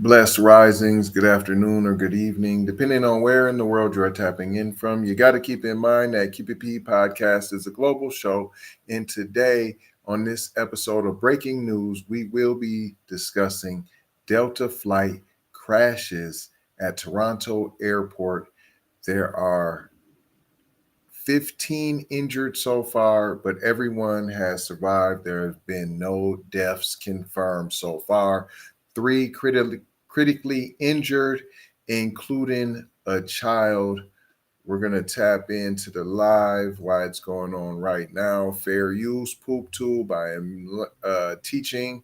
Blessed risings, good afternoon or good evening, depending on where in the world you are tapping in from. You got to keep in mind that QPP Podcast is a global show. And today, on this episode of Breaking News, we will be discussing Delta flight crashes at Toronto Airport. There are 15 injured so far, but everyone has survived. There have been no deaths confirmed so far. Three critically injured, including a child. We're going to tap into the live why it's going on right now. Fair use poop tube. I am teaching.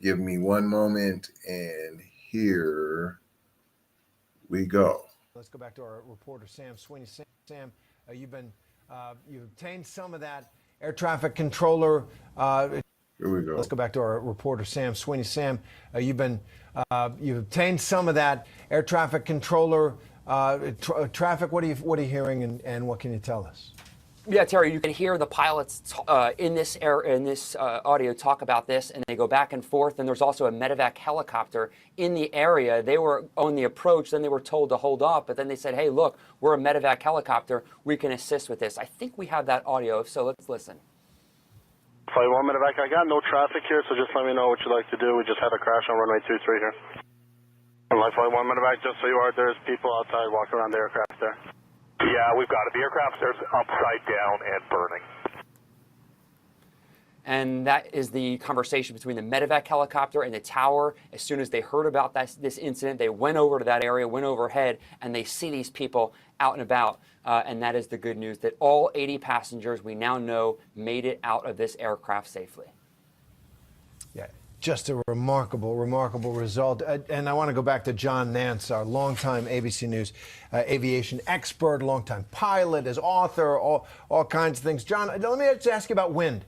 Give me one moment, and here we go. Let's go back to our reporter, Sam Sweeney. Sam, you've obtained some of that air traffic controller. Here we go. Let's go back to our reporter, Sam Sweeney. Sam, you've obtained some of that air traffic controller traffic. What are you hearing, and what can you tell us? Yeah, Terry, you can hear the pilots in this audio talk about this, and they go back and forth. And there's also a medevac helicopter in the area. They were on the approach, then they were told to hold off, but then they said, hey, look, we're a medevac helicopter. We can assist with this. I think we have that audio, so let's listen. Flight 1 medevac, I got no traffic here, so just let me know what you'd like to do. We just had a crash on runway 23 here. And Flight 1 medevac, just so you are, there's people outside walking around the aircraft there. Yeah, we've got it. The aircraft there's upside down and burning. And that is the conversation between the medevac helicopter and the tower. As soon as they heard about this incident, they went over to that area, went overhead, and they see these people out and about. And that is the good news, that all 80 passengers we now know made it out of this aircraft safely. Yeah, just a remarkable result. And I want to go back to John Nance, our longtime ABC News aviation expert, longtime pilot, as author, all kinds of things. John, let me just ask you about wind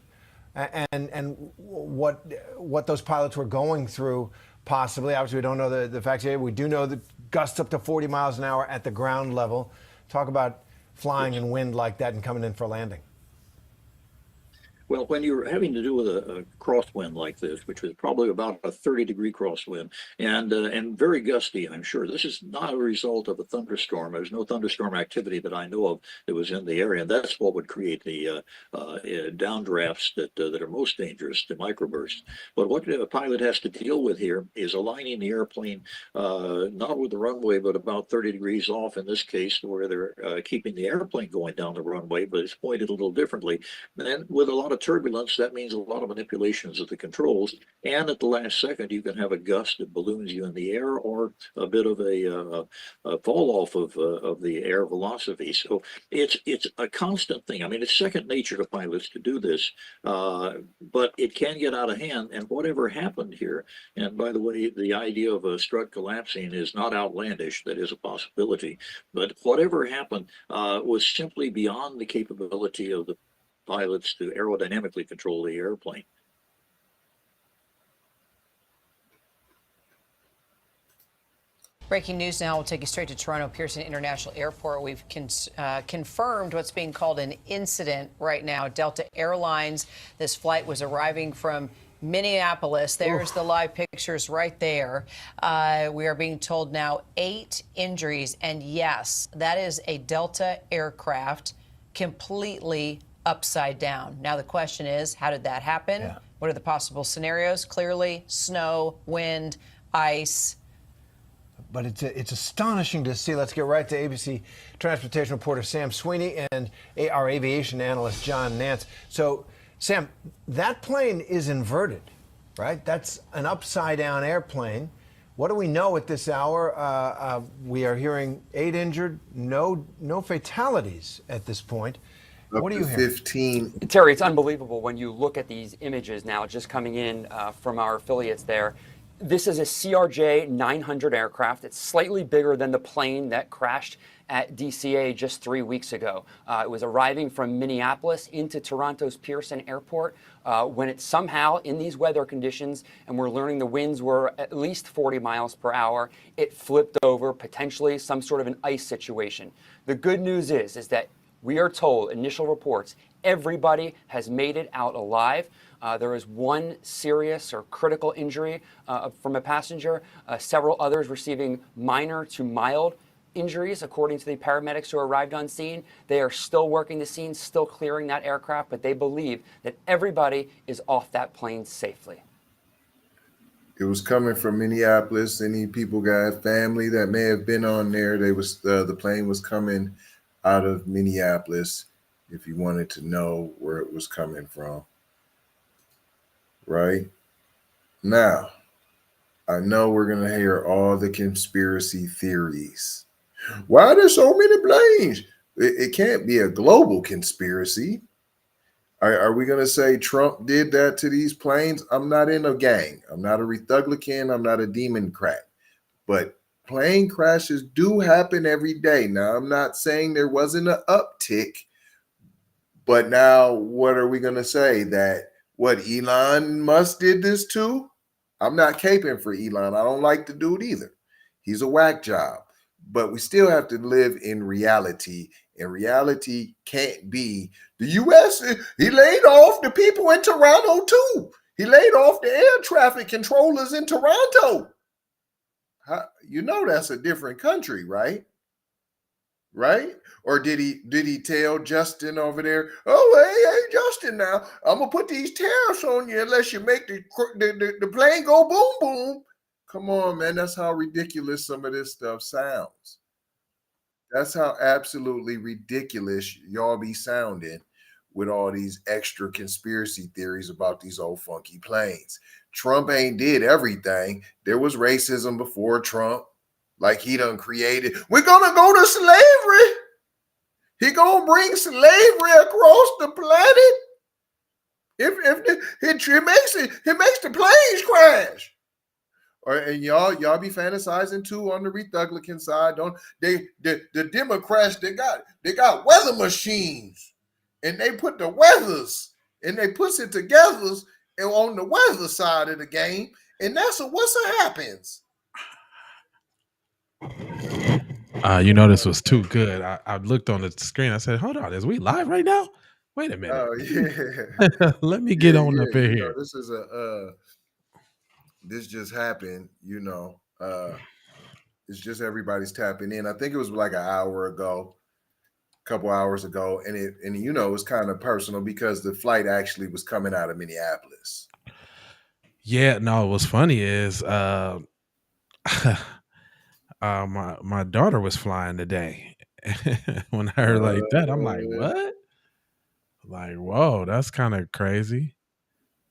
and what those pilots were going through, possibly. Obviously, we don't know the facts here. We do know that gusts up to 40 miles an hour at the ground level. Talk about flying in wind like that and coming in for landing. Well, when you're having to do with a crosswind like this, which was probably about a 30-degree crosswind, and very gusty, I'm sure, this is not a result of a thunderstorm. There's no thunderstorm activity that I know of that was in the area, and that's what would create the downdrafts that are most dangerous, the microbursts. But what a pilot has to deal with here is aligning the airplane not with the runway, but about 30 degrees off in this case, where they're keeping the airplane going down the runway, but it's pointed a little differently. And then with a lot of turbulence, that means a lot of manipulations of the controls, and at the last second you can have a gust that balloons you in the air, or a bit of a fall off of the air velocity. So it's a constant thing. I mean, it's second nature to pilots to do this, but it can get out of hand. And whatever happened here, and by the way, the idea of a strut collapsing is not outlandish. That is a possibility, but whatever happened was simply beyond the capability of the pilots to aerodynamically control the airplane. Breaking news now. We'll take you straight to Toronto Pearson International Airport. We've confirmed what's being called an incident right now. Delta Airlines, this flight was arriving from Minneapolis. There's the live pictures right there. We are being told now 8 injuries. And yes, that is a Delta aircraft completely upside down. Now the question is, how did that happen? Yeah. What are the possible scenarios? Clearly, snow, wind, ice. But it's astonishing to see. Let's get right to ABC transportation reporter Sam Sweeney and our aviation analyst John Nance. So, Sam, that plane is inverted, right? That's an upside-down airplane. What do we know at this hour? We are hearing 8 injured, no fatalities at this point. What do you hear? 15. Terry, it's unbelievable when you look at these images now just coming in from our affiliates there. This is a CRJ 900 aircraft. It's slightly bigger than the plane that crashed at DCA just 3 weeks ago. It was arriving from Minneapolis into Toronto's Pearson Airport when it somehow, in these weather conditions, and we're learning the winds were at least 40 miles per hour, it flipped over, potentially some sort of an ice situation. The good news is that We are told, initial reports, everybody has made it out alive. There is one serious or critical injury from a passenger, several others receiving minor to mild injuries, according to the paramedics who arrived on scene. They are still working the scene, still clearing that aircraft, but they believe that everybody is off that plane safely. It was coming from Minneapolis. Any people got family that may have been on there? The plane was coming out of Minneapolis. If you wanted to know where it was coming from, right now, I know we're gonna hear all the conspiracy theories. Why are there so many planes? It can't be a global conspiracy. Are we going to say Trump did that to these planes? I'm not in a gang. I'm not a Republican. I'm not a Democrat. But plane crashes do happen every day. Now, I'm not saying there wasn't an uptick, but now what are we going to say? That what Elon Musk did this too? I'm not caping for Elon. I don't like the dude either. He's a whack job. But we still have to live in reality. And reality can't be the U.S. He laid off the people in Toronto too. He laid off the air traffic controllers in Toronto. You know that's a different country, right? Right? Or did he tell Justin over there, oh, hey, Justin, now I'm gonna put these tariffs on you unless you make the plane go boom boom. Come on, man. That's how ridiculous some of this stuff sounds. That's how absolutely ridiculous y'all be sounding with all these extra conspiracy theories about these old funky planes. Trump ain't did everything. There was racism before Trump, like he done created. We're gonna go to slavery. He gonna bring slavery across the planet. It makes the planes crash. And y'all be fantasizing too on the Republican side. Don't they? The Democrats they got weather machines, and they put the weathers and they puts it together on the weather side of the game, and that's what's happens. This was too good. I looked on the screen. I said, "Hold on, is we live right now? Wait a minute. Oh yeah, Let me get on up in here." This is this just happened. It's just everybody's tapping in. I think it was like an hour ago, a couple hours ago, and it was kind of personal because the flight actually was coming out of Minneapolis. Yeah, no, what's funny is my daughter was flying today. When I heard like that, I'm like, what? Like, whoa, that's kind of crazy.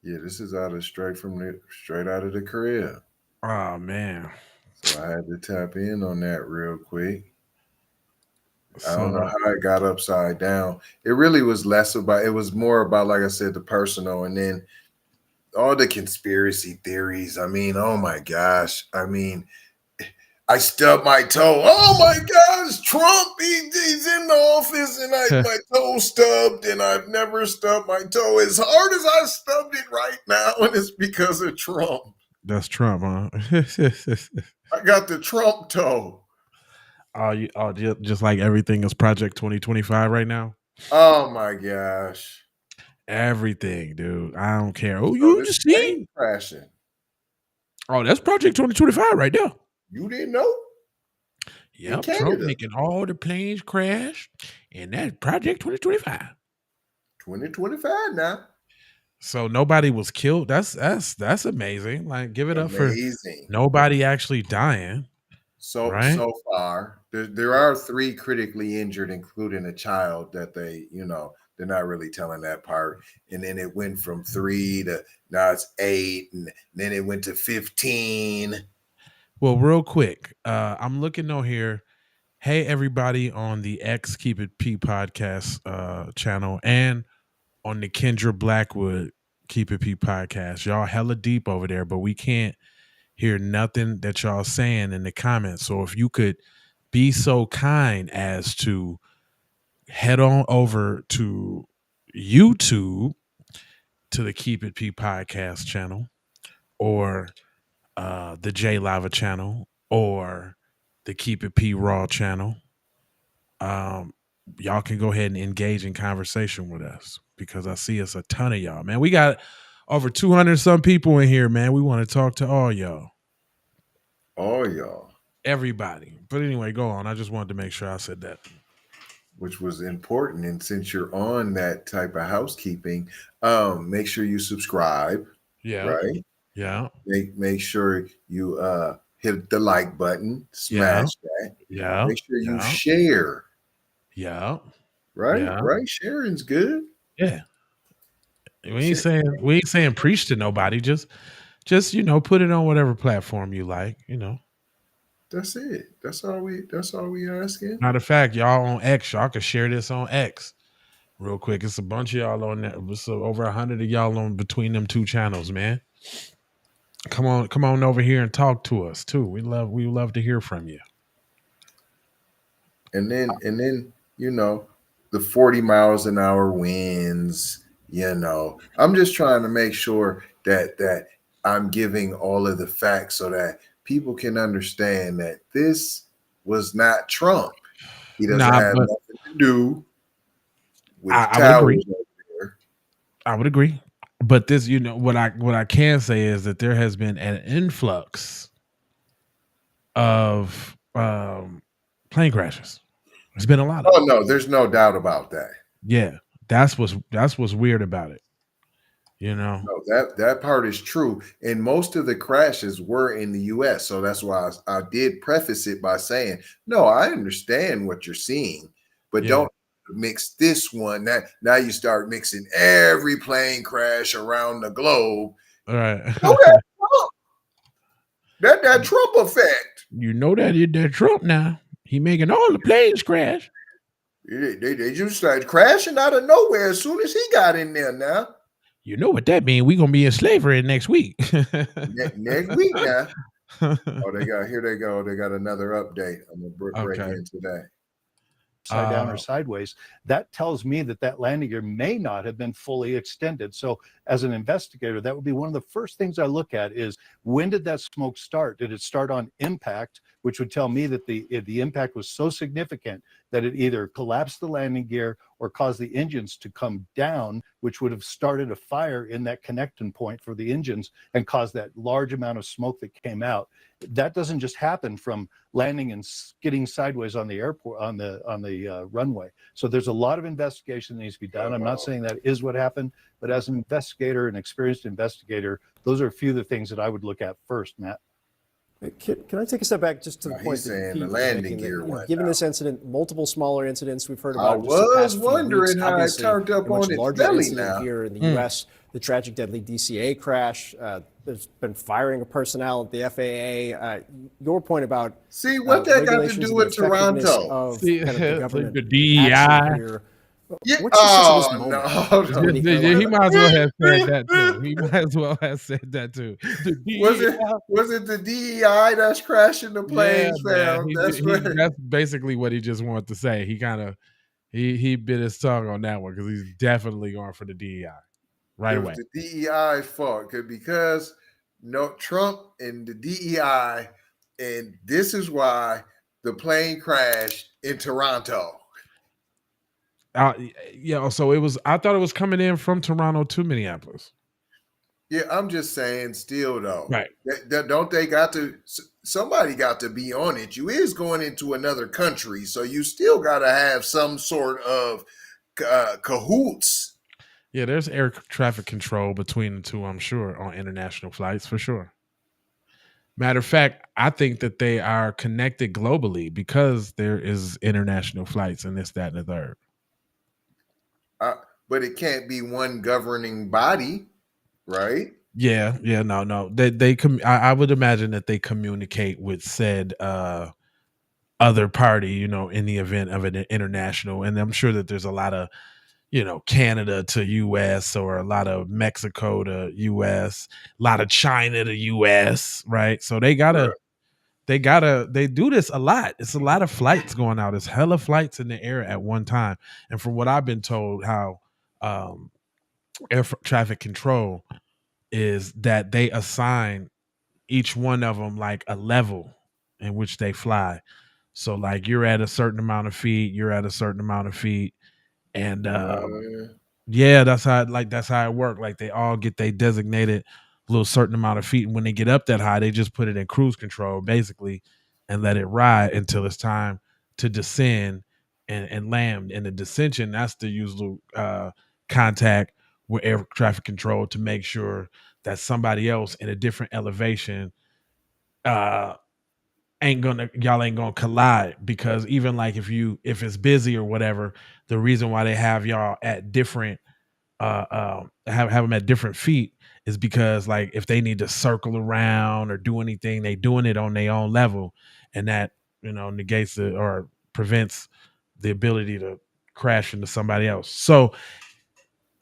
Yeah, this is straight out of the crib. Oh man. So I had to tap in on that real quick. I don't know how it got upside down. It really was it was more about, like I said, the personal, and then all the conspiracy theories. I mean, oh my gosh. I mean, I stubbed my toe. Oh my gosh, Trump, he's in the office and my toe stubbed, and I've never stubbed my toe as hard as I stubbed it right now, and it's because of Trump. That's Trump, huh? I got the Trump toe. Just like everything is Project 2025 right now. Oh my gosh. Everything, dude. I don't care. Oh, So you just see crashing. Oh, that's Project 2025 right there. You didn't know? Yep, Trump making all the planes crash, and that's Project 2025. 2025 now. So nobody was killed. That's amazing. Like, give it up for nobody actually dying. So far, there are 3 critically injured, including a child that they're not really telling that part. And then it went from 3 to now it's 8, and then it went to 15. Well, real quick, I'm looking on here. Hey, everybody on the X Keep It P podcast channel and on the Kendra Blackwood Keep It P podcast. Y'all hella deep over there, but we can't hear nothing that y'all saying in the comments. So if you could be so kind as to head on over to YouTube to the Keep It P podcast channel, or the J Lava channel, or the Keep It P Raw channel. y'all can go ahead and engage in conversation with us, because I see it's a ton of y'all, man. We got over 200 some people in here, man. We want to talk to all y'all. All y'all. Everybody. But anyway, go on. I just wanted to make sure I said that. Which was important. And since you're on that type of housekeeping, make sure you subscribe. Yeah. Right. Yeah. Make sure you hit the like button, smash that. Yeah. Make sure you share. Yeah. Right. Yeah. Right. Sharing's good. Yeah. We ain't saying preach to nobody. Just put it on whatever platform you like, That's it. That's all we asking. Matter of fact, y'all on X, y'all can share this on X real quick. It's a bunch of y'all on that. It's over 100 of y'all on between them two channels, man. Come on over here and talk to us too. We love to hear from you. And then the 40 miles an hour winds, I'm just trying to make sure that I'm giving all of the facts so that people can understand that this was not Trump. He doesn't have nothing to do with I would agree. I would agree. But this, what I can say is that there has been an influx of plane crashes. There's been a lot of them. No, there's no doubt about that. Yeah. That's what's weird about it. No, that part is true. And most of the crashes were in the US. So that's why I did preface it by saying, no, I understand what you're seeing, but don't mix this one. Now you start mixing every plane crash around the globe. All right. That Trump effect. That Trump now. He making all the planes crash. They just started crashing out of nowhere as soon as he got in there now. You know what that means? We're gonna be in slavery next week. Next week now. Here they go. They got another update. I'm gonna break into that. Upside down or sideways. That tells me that landing gear may not have been fully extended. So as an investigator, that would be one of the first things I look at is, when did that smoke start? Did it start on impact, which would tell me that the impact was so significant that it either collapsed the landing gear or caused the engines to come down, which would have started a fire in that connecting point for the engines and caused that large amount of smoke that came out. That doesn't just happen from landing and skidding sideways on the airport, on the runway. So there's a lot of investigation that needs to be done. I'm not saying that is what happened, but as an investigator, an experienced investigator, those are a few of the things that I would look at first, Matt. Can I take a step back just to the point that Pete the landing gear went given out. this incident, multiple smaller incidents we've heard I about. was wondering how it turned up on its belly now. Here in the U.S., the tragic, deadly DCA crash. There's been firing of personnel at the FAA. Your point about what that got to do with Toronto? Of kind of the government the DEI. Yeah. What's your sense of this moment? No. He might as well have said that too. He might as well have said that too. Was it the DEI that's crashing the planes, fam? That's basically what he just wanted to say. He kind of he bit his tongue on that one because he's definitely going for the DEI right away. The DEI fault because Trump and the DEI, and this is why the plane crashed in Toronto. So it was. I thought it was coming in from Toronto to Minneapolis. Yeah, I'm just saying. Still though, right? Don't they got to? Somebody got to be on it. You is going into another country, so you still got to have some sort of cahoots. Yeah, there's air traffic control between the two. I'm sure on international flights for sure. Matter of fact, I think that they are connected globally because there is international flights and this, that, and the third. But it can't be one governing body, right? Yeah, no. I would imagine that they communicate with said other party, in the event of an international. And I'm sure that there's a lot of, Canada to U.S. or a lot of Mexico to U.S., a lot of China to U.S., right? So they do this a lot. It's a lot of flights going out. It's hella flights in the air at one time. And from what I've been told, how air traffic control is that they assign each one of them like a level in which they fly. So like you're at a certain amount of feet, and yeah, that's how it worked. Like they all get they designated little certain amount of feet, and when they get up that high, they just put it in cruise control basically, and let it ride until it's time to descend and land. And the descension, that's the usual contact with air traffic control to make sure that somebody else in a different elevation y'all ain't gonna collide, because even like if it's busy or whatever, the reason why they have y'all at different have them at different feet is because like if they need to circle around or do anything, they doing it on their own level, and that negates it or prevents the ability to crash into somebody else. So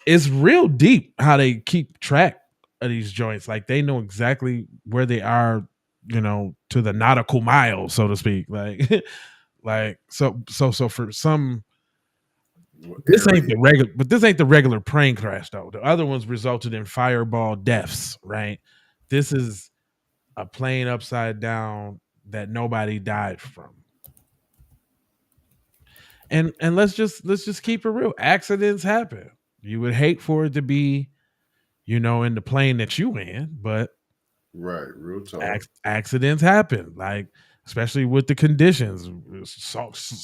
it's real deep how they keep track of these joints. Like they know exactly where they are, to the nautical mile, so to speak. Like, so for some, this ain't the regular plane crash though. The other ones resulted in fireball deaths, right? This is a plane upside down that nobody died from. And let's just keep it real. Accidents happen. You would hate for it to be, in the plane that you in, but right, real talk. Accidents happen, like especially with the conditions.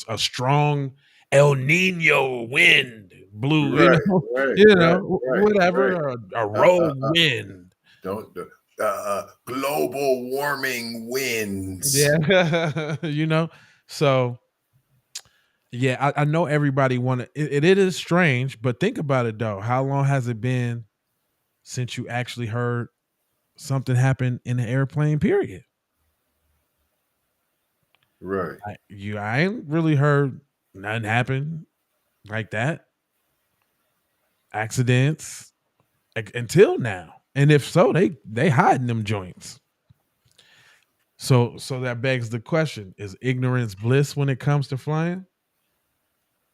A strong El Nino wind blew, whatever, a rogue wind. Global warming winds. Yeah, so. Yeah, I know everybody wanted it. It is strange, but think about it though. How long has it been since you actually heard something happen in the airplane? Period. Right. I ain't really heard nothing happen like that. Accidents until now, and if so, they hiding them joints. So that begs the question: is ignorance bliss when it comes to flying?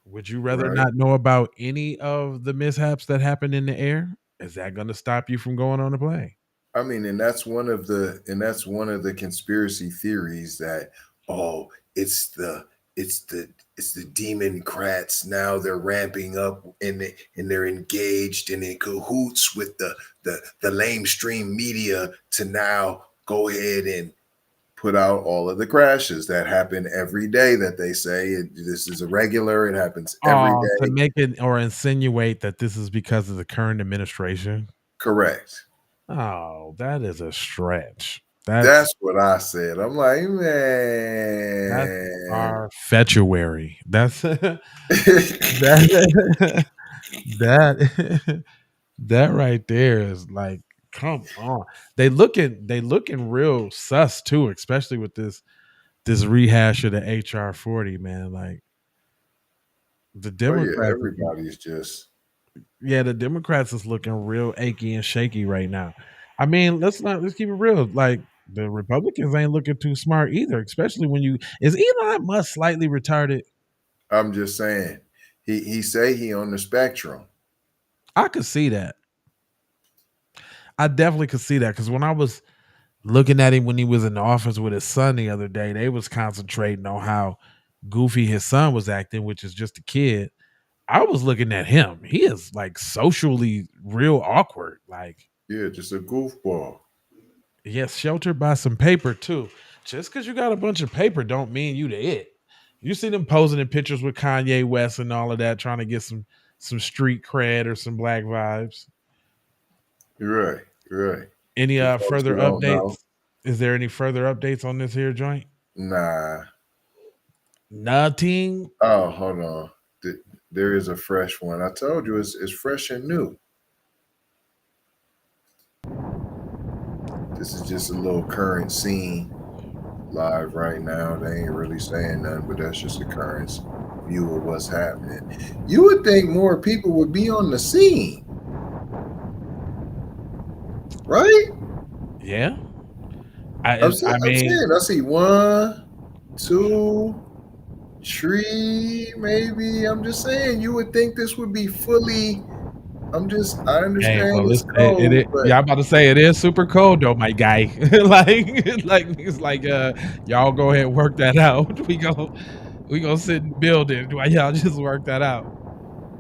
Would you rather not know about any of the mishaps that happen in the air? Is that going to stop you from going on a plane? I mean, and that's one of the conspiracy theories that it's the Democrats now. They're ramping up and they're engaged and in cahoots with the lamestream media to now go ahead and put out all of the crashes that happen every day that they say this is irregular. It happens every day. To make it or insinuate that this is because of the current administration. Correct. Oh, that is a stretch. That's what I said. I'm like, man, that's our February. That's that right there is like, come on. They looking real sus too, especially with this rehash of the HR 40, man. Like the Democrats, everybody's just the Democrats is looking real achy and shaky right now. I mean, let's keep it real. Like the Republicans ain't looking too smart either, especially when is Elon Musk slightly retarded? I'm just saying. He say he on the spectrum. I could see that. I definitely could see that, because when I was looking at him when he was in the office with his son the other day, they was concentrating on how goofy his son was acting, which is just a kid. I was looking at him. He is like socially real awkward. Like, yeah, just a goofball. Yes, sheltered by some paper too. Just because you got a bunch of paper don't mean you the it. You see them posing in pictures with Kanye West and all of that, trying to get some street cred or some black vibes. You're right. Any further updates? Is there any further updates on this here joint? Nah. Nothing? Oh, hold on. There is a fresh one. I told you it's fresh and new. This is just a little current scene live right now. They ain't really saying nothing, but that's just a current view of what's happening. You would think more people would be on the scene, right? Yeah. I'm saying, I see 1, 2, 3, maybe. I'm just saying, you would think this would be fully I Hey, understand well, it's it cold, but yeah, I'm about to say it is super cold though, my guy. like it's like y'all go ahead and work that out. We gonna sit and build it while y'all just work that out.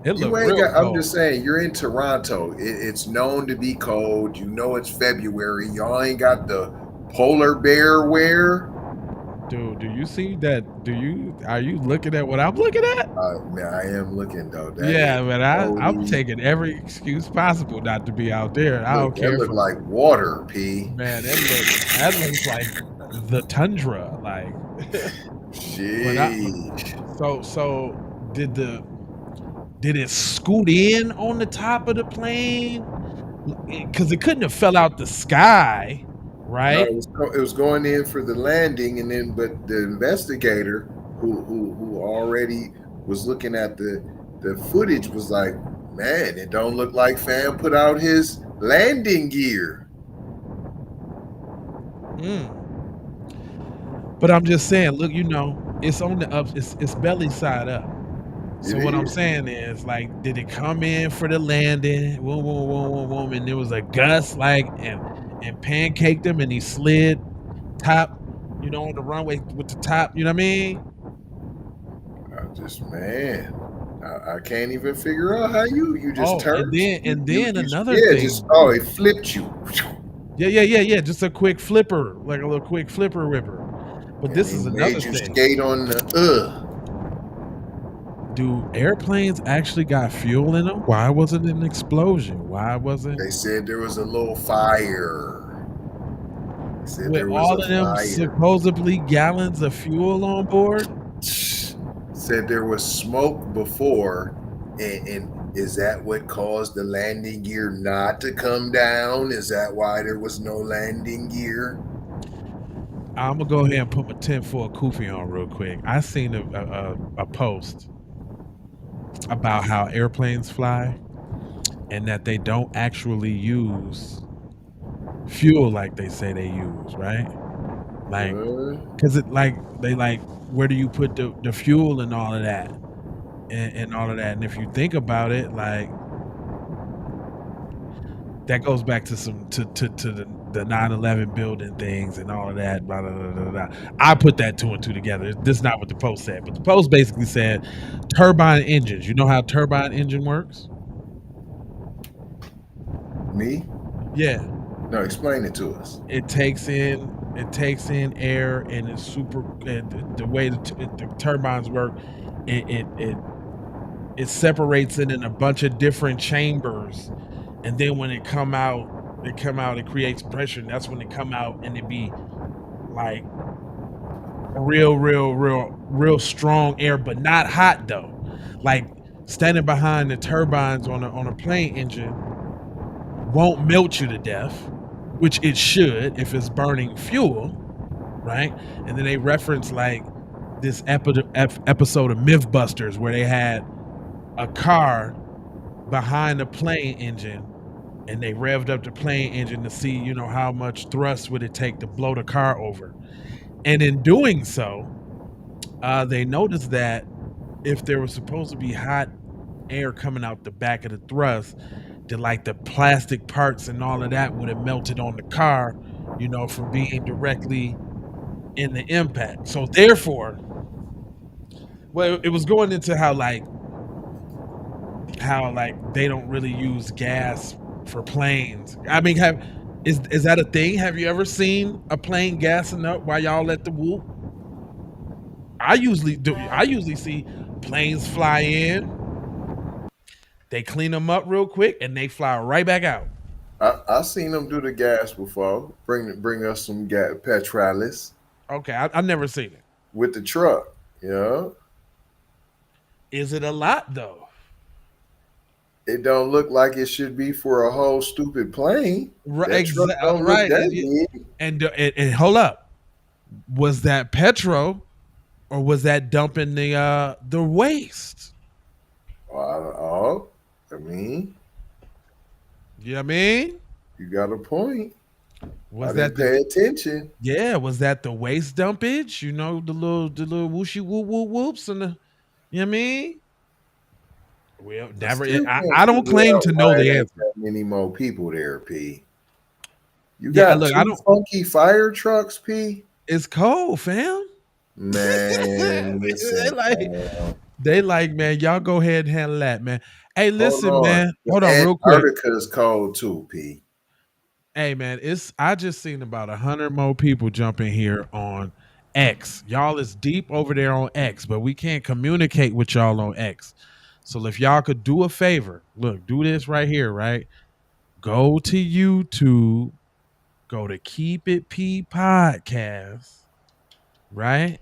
It look you ain't real got. I'm cold. just saying, you're in Toronto. It's known to be cold. You know it's February. Y'all ain't got the polar bear wear. Dude, do you see that? Are you looking at what I'm looking at? Man, I am looking though. That is Yeah, man, I'm cold. taking every excuse possible not to be out there. I don't That care look for like water, P. man, that looks like the tundra. Like when I Sheesh. so did it scoot in on the top of the plane? Because it couldn't have fell out the sky, No, right? it was going in for the landing, and then but the investigator who already was looking at the footage was like, man, it don't look like Fam put out his landing gear. But I'm just saying, look, it's on the up, it's belly side up. So what I'm saying is, like, did it come in for the landing? Boom, boom, boom, boom, boom, and there was a gust, like, and pancaked him, and he slid top, on the runway with the top. You know what I mean? I can't even figure out how you just turned. And then another yeah, thing. it flipped you. Yeah. Just a quick flipper, like a little quick flipper ripper. But And this it is made another you thing. skate on the Do airplanes actually got fuel in them? Why wasn't it an explosion? Why wasn't? They said there was a little fire. They said With there was all a of them fire. supposedly gallons of fuel on board? Said there was smoke before, and is that what caused the landing gear not to come down? Is that why there was no landing gear? I'm gonna go ahead and put my tinfoil kufi on real quick. I seen a post about how airplanes fly and that they don't actually use fuel like they say they use, right? Like, because where do you put the fuel and all of that, and all of that? And if you think about it, like, that goes back to the 9/11 building things and all of that. Blah, blah, blah, blah, blah. I put that two and two together. This is not what the post said, but the post basically said turbine engines. You know how a turbine engine works? Me? Yeah. No, explain it to us. It takes in air, and it's super. The way the turbines work, it separates it in a bunch of different chambers, and then when it creates pressure, and that's when it come out, and it be like real strong air, but not hot though. Like, standing behind the turbines on a plane engine won't melt you to death, which it should if it's burning fuel, right? And then they reference like this episode of Mythbusters where they had a car behind the plane engine, and they revved up the plane engine to see, how much thrust would it take to blow the car over. And in doing so, they noticed that if there was supposed to be hot air coming out the back of the thrust, that like the plastic parts and all of that would have melted on the car, from being directly in the impact. So therefore, well, it was going into how they don't really use gas for planes. I mean, is that a thing? Have you ever seen a plane gassing up while y'all at the whoop? I usually see planes fly in, they clean them up real quick, and they fly right back out. I've seen them do the gas before. Bring us some gas, petrolis. Okay, I've never seen it with the truck. Yeah. Is it a lot though? It don't look like it should be for a whole stupid plane. Right, exactly. Right. And hold up, was that petro, or was that dumping the waste? I mean, you know what I mean? You got a point. Was that pay attention? Yeah, was that the waste dumpage? The little whooshy whoop whoop whoops and the, you know what I mean? Well, I never. still can't I don't figure claim out to know why the there's answer. that many more people there, P. You Yeah, got look, I two don't. funky fire trucks, P? It's cold, fam. Man, they listen, like, fam. man, y'all go ahead and handle that, man. Hey, Hold listen, on. man. The Hold on, real quick. Antarctica is cold too, P. Hey, man, I just seen about 100 more people jump in here on X. Y'all is deep over there on X, but we can't communicate with y'all on X. So if y'all could do a favor, look, do this right here, right? Go to YouTube, go to Keep It P Podcast, right?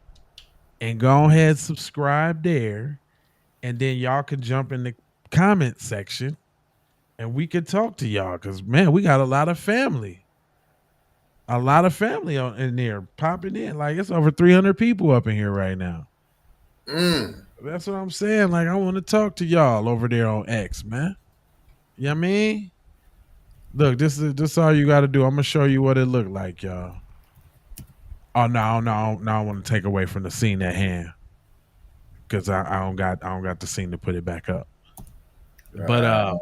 And go ahead, subscribe there. And then y'all can jump in the comment section and we can talk to y'all. Cause man, we got a lot of family. In there popping in. Like it's over 300 people up in here right now. That's what I'm saying. Like I want to talk to y'all over there on X, man. You know what I mean? Look, this all you got to do. I'm gonna show you what it looked like, y'all. Oh no! I want to take away from the scene at hand because I don't got the scene to put it back up. But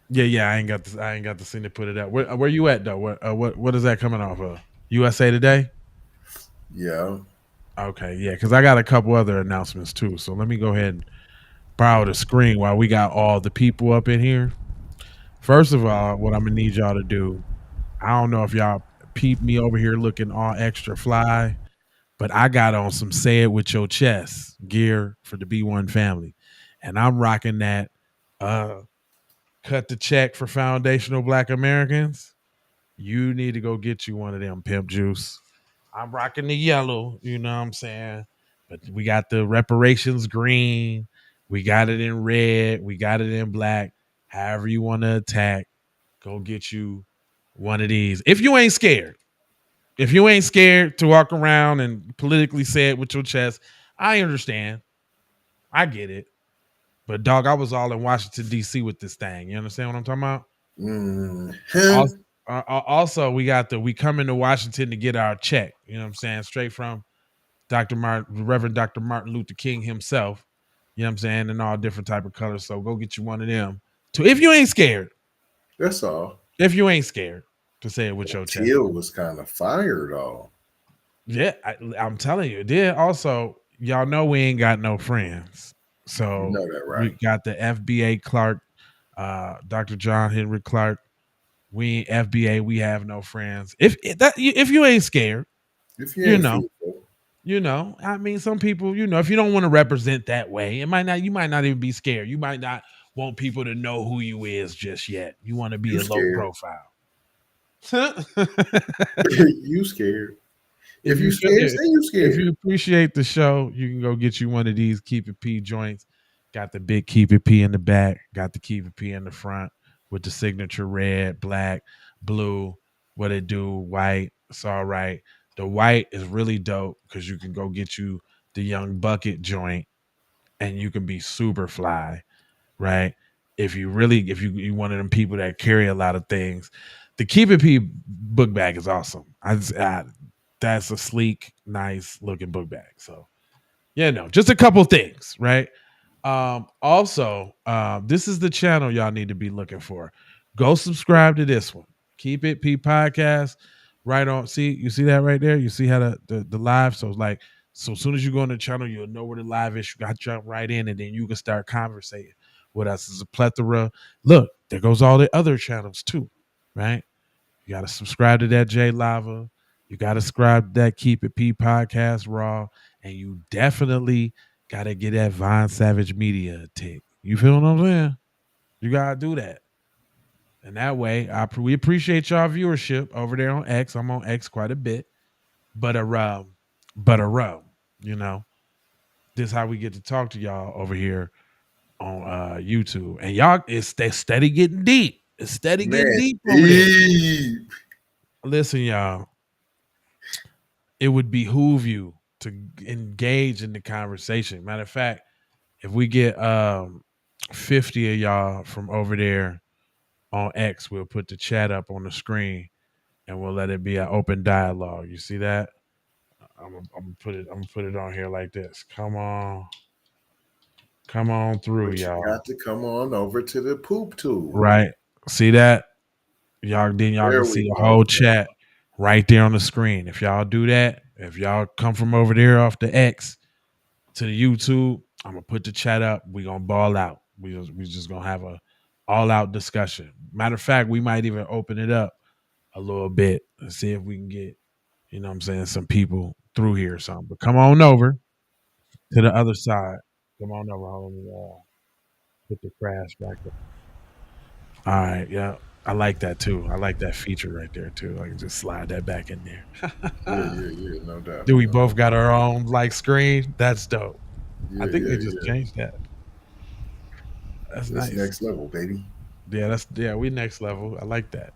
yeah, I ain't got the scene to put it up. Where you at though? What is that coming off of? USA Today? Yeah. Okay, yeah, because I got a couple other announcements too. So let me go ahead and borrow the screen while we got all the people up in here. First of all, what I'm gonna need y'all to do, I don't know if y'all peep me over here looking all extra fly, but I got on some Say It With Your Chest gear for the B1 family. And I'm rocking that cut the check for foundational Black Americans. You need to go get you one of them, Pimp Juice. I'm rocking the yellow, you know what I'm saying? But we got the reparations green. We got it in red. We got it in black. However you want to attack, go get you one of these. If you ain't scared. If you ain't scared to walk around and politically say it with your chest, I understand. I get it. But dog, I was all in Washington, D.C. with this thing. You understand what I'm talking about? Also, we coming to Washington to get our check. You know what I'm saying? Straight from Reverend Dr. Martin Luther King himself. You know what I'm saying? In all different type of colors. So go get you one of them. If you ain't scared. That's all. If you ain't scared to say it with your chest. Teal was kind of fire though. Yeah, I'm telling you. Then also, y'all know we ain't got no friends. So You know that, right? we got the FBA Clark, Dr. John Henry Clark. We ain't FBA, we have no friends. If you ain't scared, If you ain't fearful. I mean, some people, if you don't want to represent that way, you might not even be scared. You might not want people to know who you is just yet. You want to be a low profile. You scared. If you scared, say you scared. If you appreciate the show, you can go get you one of these Keep It P joints. Got the big Keep It P in the back. Got the Keep It P in the front with the signature red, black, blue. What it do? White. It's all right. The white is really dope because you can go get you the Young Bucket joint, and you can be super fly, right? If you one of them people that carry a lot of things, the Keep It P book bag is awesome. That's a sleek, nice looking book bag. So, just a couple things, right? Also, this is the channel y'all need to be looking for. Go subscribe to this one. Keep It P Podcast. Right on. You see that right there? You see how the live? So as soon as you go on the channel, you'll know where the live is. You got to jump right in, and then you can start conversating with us. It's a plethora. Look, there goes all the other channels too, right? You got to subscribe to that J Lava. You got to subscribe to that Keep It P Podcast Raw. And you definitely got to get that Vine Savage Media tick. You feel what I'm saying? You got to do that. And that way, we appreciate y'all viewership over there on X. I'm on X quite a bit. But this is how we get to talk to y'all over here on YouTube. And y'all, they're steady getting deep. It's steady getting deep over there. Listen, y'all. It would behoove you to engage in the conversation. Matter of fact, if we get 50 of y'all from over there on X, we'll put the chat up on the screen and we'll let it be an open dialogue. You see that? I'm gonna put it on here like this. Come on. Come on through, But you y'all. got to come on over to the poop tool. Right. See that? Y'all There can we see the go. whole chat right there on the screen. If y'all do that, if y'all come from over there off the X to the YouTube, I'm gonna put the chat up. We gonna ball out. We just gonna have a all out discussion. Matter of fact, we might even open it up a little bit and see if we can get, you know what I'm saying, some people through here or something. But come on over to the other side. Come on over. Hold on, let me, put the crash back up. All right, yeah. I like that too. I like that feature right there too. I can just slide that back in there. Yeah, no doubt. Do we both got our own like screen? That's dope. I think they Yeah, just changed that. That's nice. Next level, baby. Yeah, we next level. I like that.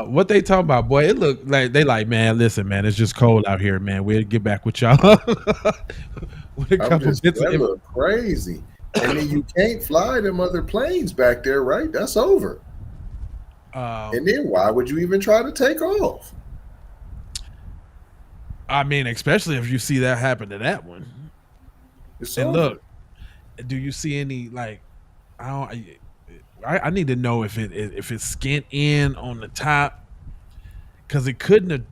What they talking about, boy? It look like they like, man. Listen, man, it's just cold out here, man. We'll get back with y'all. With a couple bits That of look crazy. And then you can't fly them other planes back there, right? That's over. And then why would you even try to take off? I mean, especially if you see that happen to that one. It's and over. Look, do you see any like? I need to know if it's skint in on the top, because it couldn't have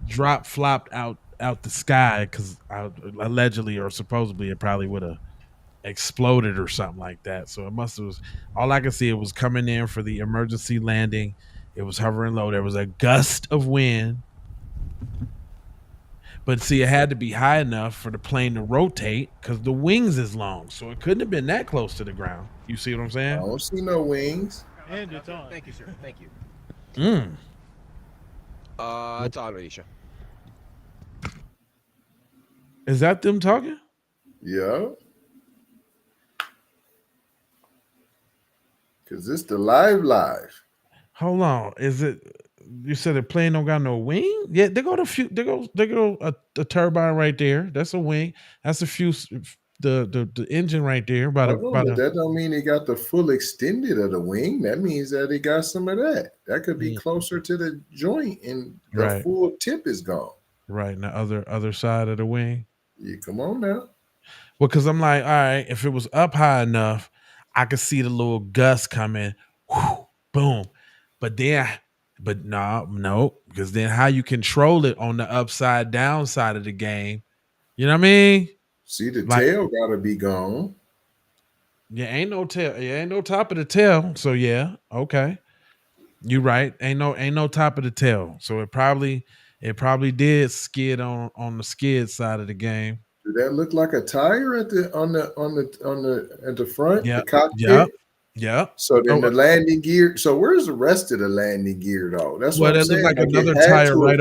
flopped out the sky, because allegedly or supposedly it probably would have exploded or something like that. So it must have. All I can see, it was coming in for the emergency landing. It was hovering low. There was a gust of wind, but see, it had to be high enough for the plane to rotate because the wings is long. So it couldn't have been that close to the ground. You see what I'm saying? I don't see no wings. And it's on. Thank you, sir. Thank you. It's on, Alicia. Is that them talking? Yeah. Because it's the live. Hold on. Is it? You said the plane don't got no wing? Yeah, they go a turbine right there. That's a wing. That's a few. The engine right there. That don't mean it got the full extended of the wing. That means that it got some of that. That could be closer to the joint, and the full tip is gone. Right, and the other side of the wing. Yeah, come on now. Well, because I'm like, all right, if it was up high enough, I could see the little gust coming. Whoo, boom. But no, because then how you control it on the upside down side of the game? You know what I mean? See, the tail gotta be gone. Yeah, ain't no tail. Yeah, ain't no top of the tail. So yeah, okay, you right. Ain't no top of the tail. So it probably did skid on the skid side of the game. Did that look like a tire at the front? Yeah, the cockpit. Yeah. So then the landing gear. So where's the rest of the landing gear though? That's what I'm saying. It looked like another tire right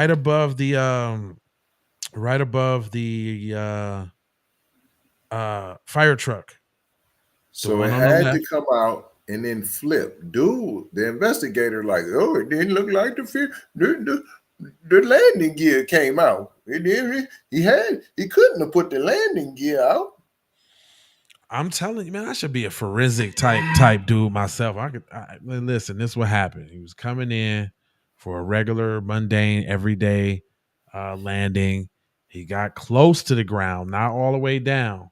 above the fire truck. So it had to come out and then flip. Dude, the investigator like, oh, it didn't look like the landing gear came out. He couldn't have put the landing gear out. I'm telling you, man, I should be a forensic type dude myself. Listen, this is what happened. He was coming in for a regular, mundane, everyday landing. He got close to the ground, not all the way down,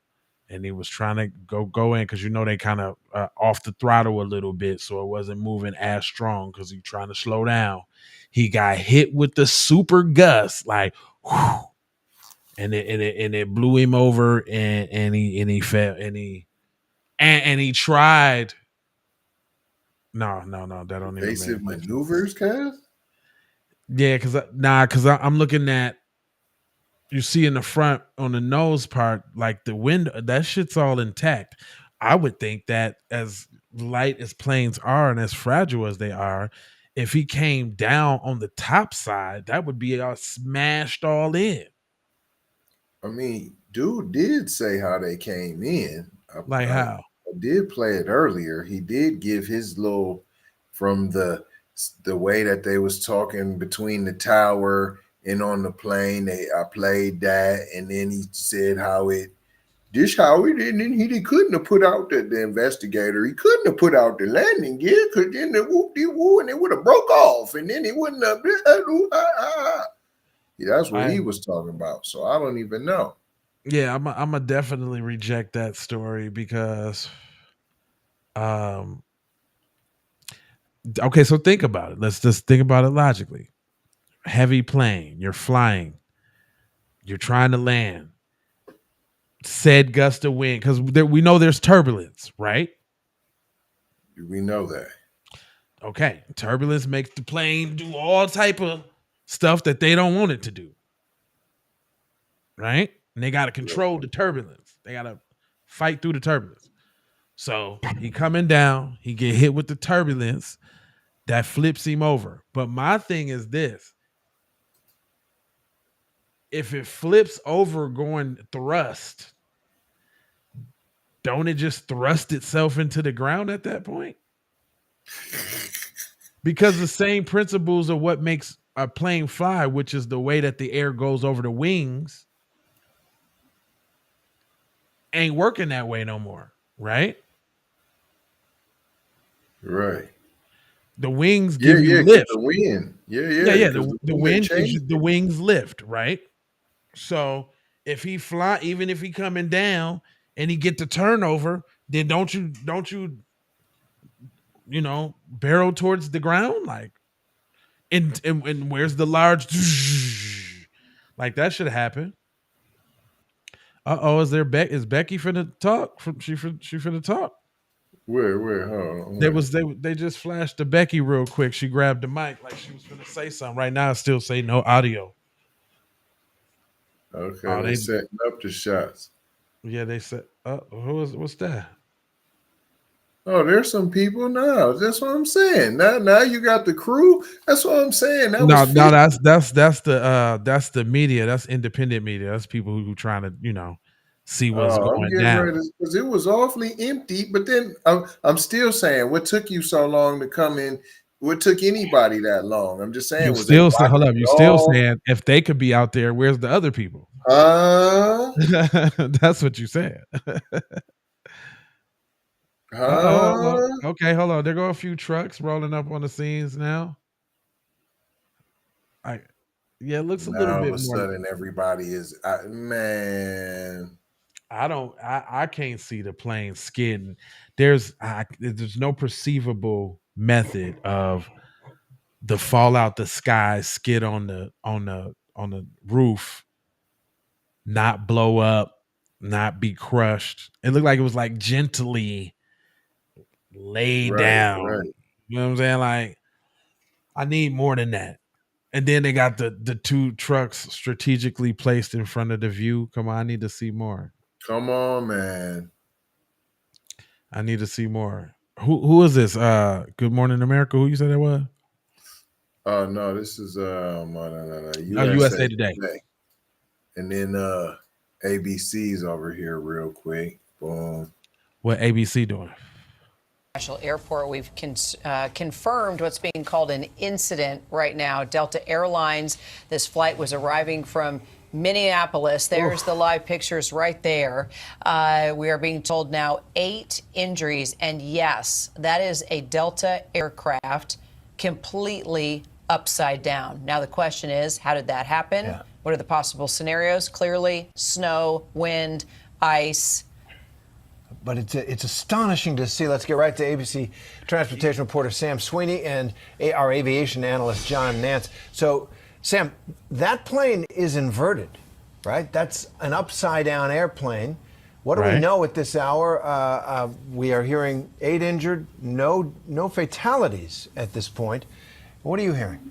and he was trying to go in because they kind of off the throttle a little bit, so it wasn't moving as strong because he's trying to slow down. He got hit with the super gust, like, whew, and it blew him over, and he fell, and he tried. No, that don't even Evasive maneuvers, Cass? Yeah, because I'm looking at, you see in the front on the nose part, like the window, that shit's all intact. I would think that as light as planes are and as fragile as they are, if he came down on the top side, that would be all smashed all in. I mean, dude did say how they came in. Like how? I did play it earlier. He did give his little, from the way that they was talking between the tower and on the plane. I played that, and then he said how he couldn't have put out the investigator. He couldn't have put out the landing gear because then the whoop-de-woo and it would have broke off, and then it wouldn't have. Yeah, that's what he was talking about. So I don't even know. Yeah, I'm gonna definitely reject that story because, um, okay, so think about it. Let's just think about it logically. Heavy plane, you're flying, you're trying to land. Said gust of wind, because we know there's turbulence, right? We know that. Okay, turbulence makes the plane do all type of stuff that they don't want it to do, right? And they got to control the turbulence. They got to fight through the turbulence. So he coming down, he get hit with the turbulence that flips him over. But my thing is this: if it flips over going thrust, don't it just thrust itself into the ground at that point? Because the same principles of what makes a plane fly, which is the way that the air goes over the wings, ain't working that way no more, right? Right. The wings give you 'cause lift. the wind. Yeah. 'Cause The wind is the wings lift, right? So if he fly, even if he coming down and he get the turnover, then don't you barrel towards the ground, like, and where's the large, like that should happen. Is Becky finna talk? She finna talk. Where? Hold on. They just flashed to Becky real quick. She grabbed the mic like she was finna say something. Right now, I still say no audio. Okay, they setting up the shots. Yeah, they said. What's that? Oh, there's some people now. That's what I'm saying. Now you got the crew. That's what I'm saying. No, that's the media. That's independent media. That's people who trying to see what's I'm going getting down. ready because it was awfully empty. But then I'm still saying, what took you so long to come in? What took anybody that long? I'm just saying, You was still they say, hold up. You blocking it still all? saying if they could be out there, where's the other people? That's what you said. Okay, hold on. There go a few trucks rolling up on the scenes now. It looks a little bit All of a more. sudden, everybody is man. I can't see the plane skidding. There's no perceivable method of the fall out the sky, skid on the roof, not blow up, not be crushed. It looked like it was like gently laid down. Right. You know what I'm saying? Like, I need more than that. And then they got the two trucks strategically placed in front of the view. Come on, I need to see more. Come on, man. I need to see more. Who is this? Good Morning America. Who you said that was? Oh no, this is USA Today. And then ABC's over here real quick. Boom. What ABC doing? International Airport. We've confirmed what's being called an incident right now. Delta Airlines, this flight was arriving from Minneapolis. There's the live pictures right there. We are being told now 8 injuries. And yes, that is a Delta aircraft completely upside down. Now, the question is, how did that happen? Yeah. What are the possible scenarios? Clearly, snow, wind, ice. But it's astonishing to see. Let's get right to ABC transportation reporter Sam Sweeney and our aviation analyst John Nance. So, Sam, that plane is inverted, right? That's an upside down airplane. What do we know at this hour? We are hearing 8 injured, no fatalities at this point. What are you hearing?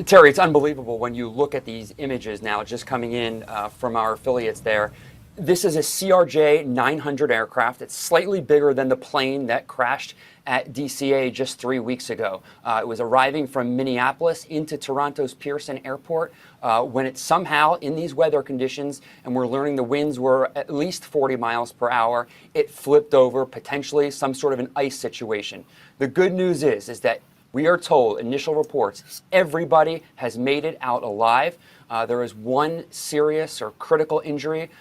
Terry, it's unbelievable when you look at these images now just coming in from our affiliates there. This is a CRJ 900 aircraft. It's slightly bigger than the plane that crashed at DCA just 3 weeks ago. It was arriving from Minneapolis into Toronto's Pearson Airport when it somehow, in these weather conditions, and we're learning the winds were at least 40 miles per hour, it flipped over, potentially some sort of an ice situation. The good news is that we are told, initial reports, everybody has made it out alive. There is one serious or critical injury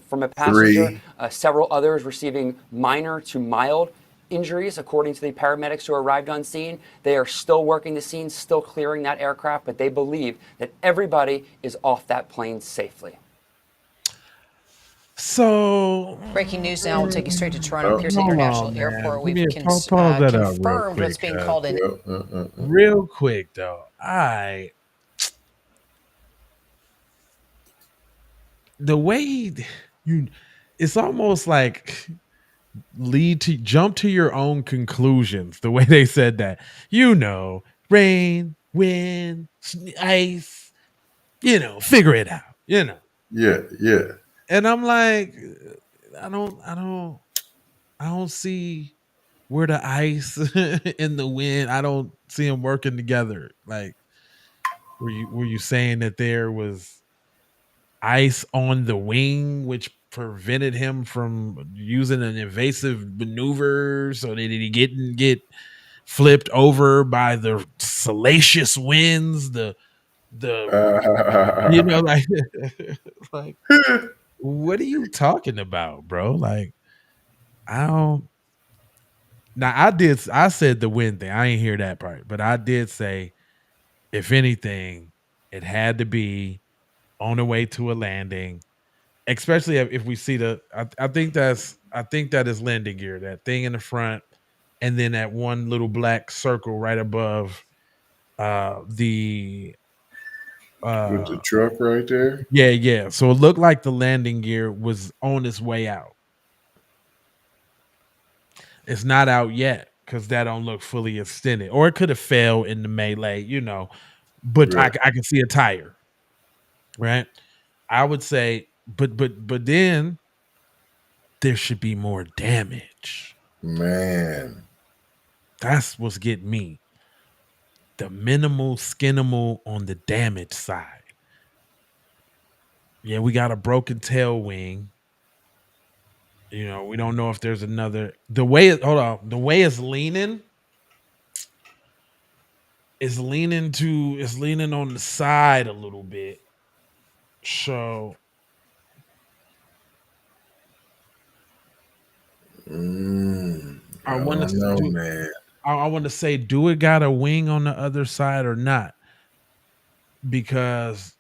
from a passenger. Several others receiving minor to mild injuries, according to the paramedics who arrived on scene. They are still working the scene, still clearing that aircraft, but they believe that everybody is off that plane safely. So Breaking news now. We'll take you straight to Toronto Pearson hold International on, man. Airport. Give We've me a pause that up real confirmed what's quick. being called an Real quick though, the way you, it's almost like jump to your own conclusions. The way they said that, rain, wind, ice, figure it out, Yeah. And I'm like, I don't see where the ice and the wind. I don't see them working together. Like, were you saying that there was ice on the wing, which prevented him from using an evasive maneuver so that he didn't get flipped over by the salacious winds? Like, like, what are you talking about, bro? Like, I don't. Now I said the wind thing. I ain't hear that part, but I did say, if anything, it had to be on the way to a landing, especially if we see I think that is landing gear, that thing in the front, and then that one little black circle right above with the truck right there. Yeah. So it looked like the landing gear was on its way out. It's not out yet because that don't look fully extended, or it could have fell in the melee, But right. I can see a tire, right? I would say, but then there should be more damage. Man, that's what's getting me. The minimal skinimal on the damage side. Yeah, we got a broken tail wing. We don't know if there's another. The way it's leaning. It's leaning on the side a little bit. So I want to know, man. I want to say, do it got a wing on the other side or not? Because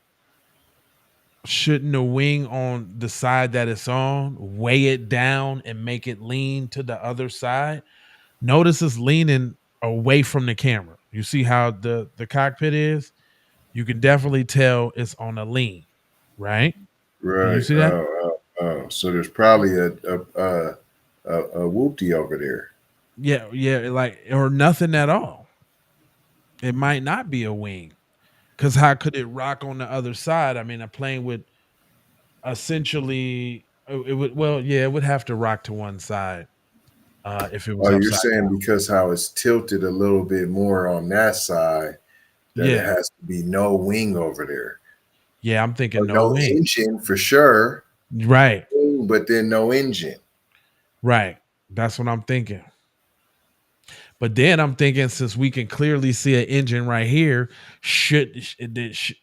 shouldn't the wing on the side that it's on weigh it down and make it lean to the other side? Notice it's leaning away from the camera. You see how the cockpit is? You can definitely tell it's on a lean, right? Right. You see that? So there's probably a whoopty over there. Yeah, or nothing at all. It might not be a wing. Because how could it rock on the other side? I mean, a plane would essentially, it would have to rock to one side if it was. Oh, you're saying down. Because how it's tilted a little bit more on that side, that it has to be no wing over there. Yeah, I'm thinking no wing. Engine for sure. Right. But then no engine. Right. That's what I'm thinking. But then I'm thinking, since we can clearly see an engine right here, it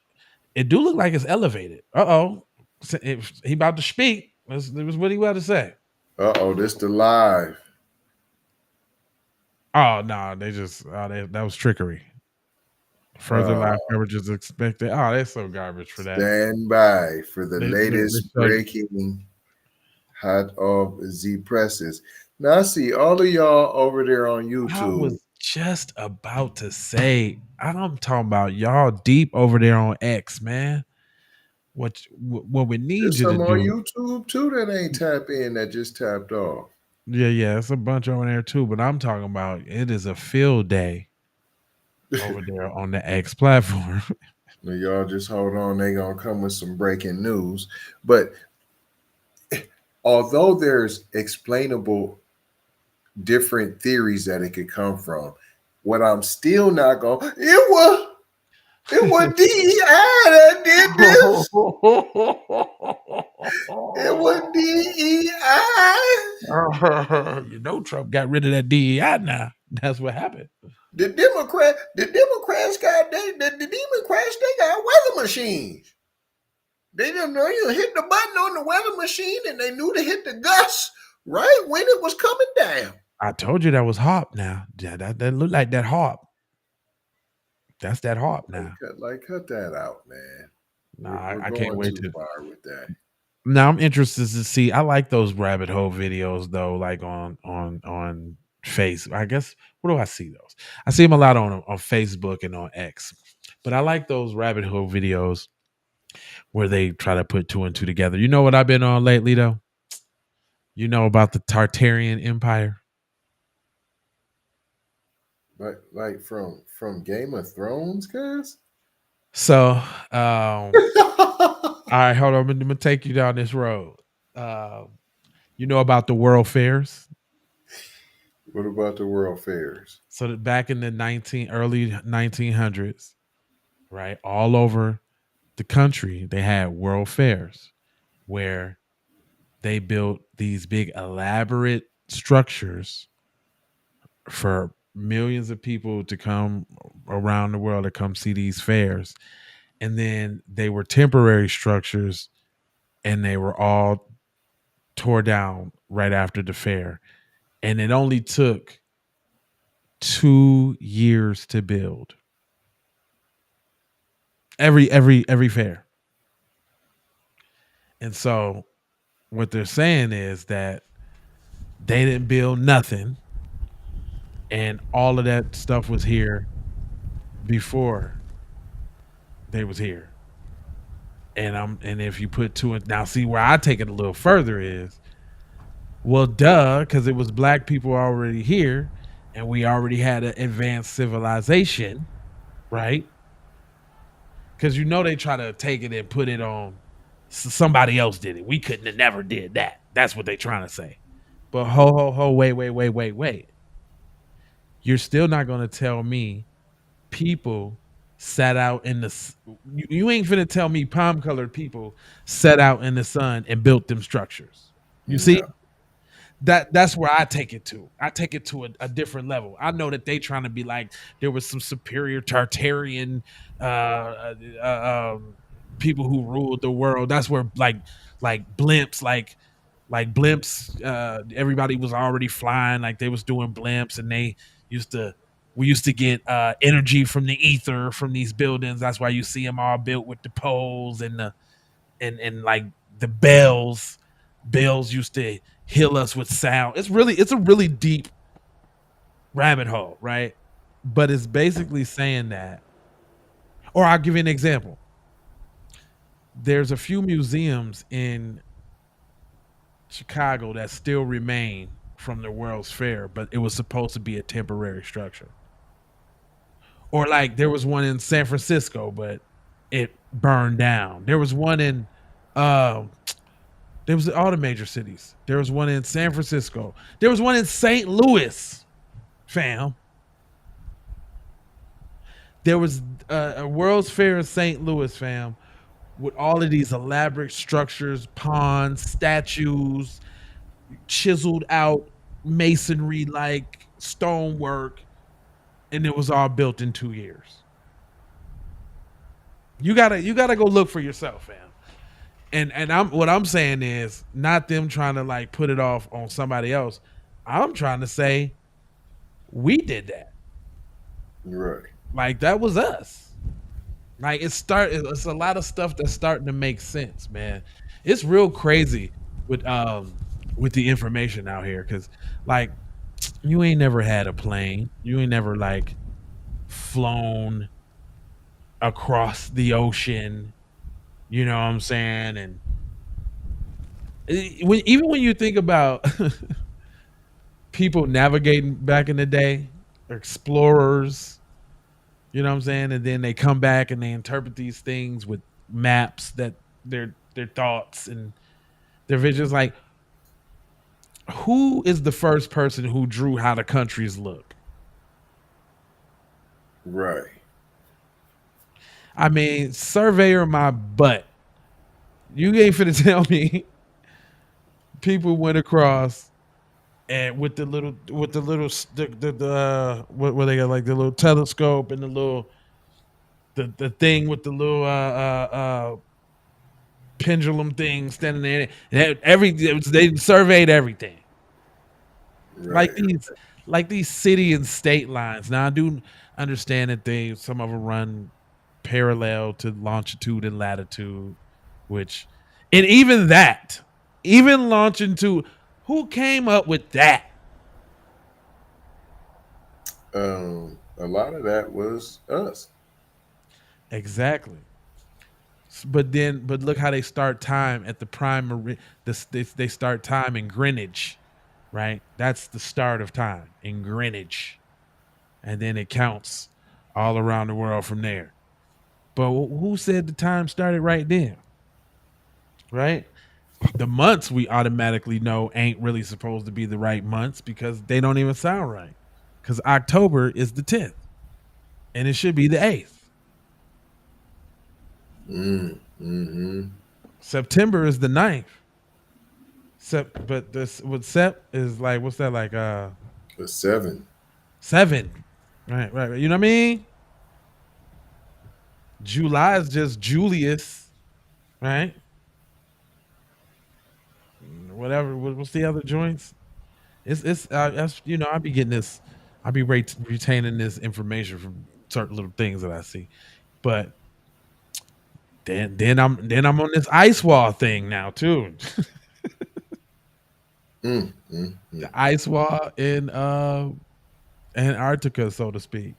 do look like it's elevated. He about to speak. This was what he about to say. This the live. Oh no, that was trickery. Further live coverage is expected. Oh, that's so garbage for that. Stand by for the latest breaking hot off Z presses. Now I see all of y'all over there on YouTube. I was just about to say, I'm talking about y'all deep over there on X, man. What we need There's you to do? Some on YouTube too that ain't tapped in, that just tapped off. Yeah, it's a bunch over there too. But I'm talking about, it is a field day over there on the X platform. Now y'all just hold on. They gonna come with some breaking news. But although there's explainable different theories that it could come from, what I'm still not going, it was DEI that did this. It was DEI. Trump got rid of that DEI now. That's what happened. The Democrats got weather machines. They didn't know you hit the button on the weather machine, and they knew to hit the gust right when it was coming down. I told you that was HARP now. Yeah, that looked like that HARP. That's that HARP now. Cut that out, man. Nah, I can't wait too far with that. Now I'm interested to see. I like those rabbit hole videos though, like on Facebook. I guess where do I see those? I see them a lot on Facebook and on X. But I like those rabbit hole videos where they try to put two and two together. You know what I've been on lately though? You know about the Tartarian Empire? Like from Game of Thrones, guys. So, all right, hold on. I'm gonna take you down this road. You know about the World Fairs? What about the World Fairs? So that back in the early 1900s, right, all over the country, they had World Fairs where they built these big elaborate structures for millions of people to come around the world to come see these fairs. And then they were temporary structures and they were all tore down right after the fair. And it only took 2 years to build. Every fair. And so what they're saying is that they didn't build nothing and all of that stuff was here before they was here. And if you put two and now see where I take it a little further is, well, duh, because it was black people already here and we already had an advanced civilization, right? Because they try to take it and put it on somebody else did it. We couldn't have never did that. That's what they trying to say. But wait. You're still not going to tell me people sat out in the you ain't finna tell me palm colored people sat out in the sun and built them structures. You see? That's where I take it to. I take it to a different level. I know that they trying to be like there was some superior Tartarian people who ruled the world. That's where like blimps, like blimps. Everybody was already flying, like they was doing blimps, and we used to get energy from the ether from these buildings. That's why you see them all built with the poles and like the bells. Bells used to heal us with sound. It's a really deep rabbit hole, right? But it's basically saying that, or I'll give you an example. There's a few museums in Chicago that still remain from the World's Fair, but it was supposed to be a temporary structure. Or like there was one in San Francisco, but it burned down. There was one in there was all the major cities. There was one in San Francisco. There was one in St. Louis, fam. There was a World's Fair in St. Louis, fam, with all of these elaborate structures, ponds, statues, chiseled out masonry like stonework, and it was all built in 2 years. You gotta go look for yourself, fam. And what I'm saying is not them trying to like put it off on somebody else. I'm trying to say we did that. Right. Like that was us. Like it's a lot of stuff that's starting to make sense, man. It's real crazy with the information out here, because like you ain't never had a plane. You ain't never like flown across the ocean. You know what I'm saying? And even when you think about people navigating back in the day, explorers, you know what I'm saying? And then they come back and they interpret these things with maps that their thoughts and their visions. Like, who is the first person who drew how the countries look? Right. I mean, surveyor my butt. You ain't finna tell me people went across and with the little what they got, like the little telescope and the thing with the little pendulum thing standing there. They surveyed everything. Right. Like these city and state lines. Now I do understand that some of them run parallel to longitude and latitude, which And even launching to, who came up with that? A lot of that was us. Exactly. But look how they start time at the prime. They start time in Greenwich, right? That's the start of time in Greenwich, and then it counts all around the world from there. But who said the time started right then? Right? The months we automatically know ain't really supposed to be the right months because they don't even sound right. Because October is the 10th, and it should be the 8th. September is the 9th. But this what Sep is like. What's that like? It's 7. 7. Right. You know what I mean? July is just Julius, right? Whatever. What's the other joints? It's I be getting this. I be retaining this information from certain little things that I see, but then I'm on this ice wall thing now too. The ice wall in Antarctica, so to speak.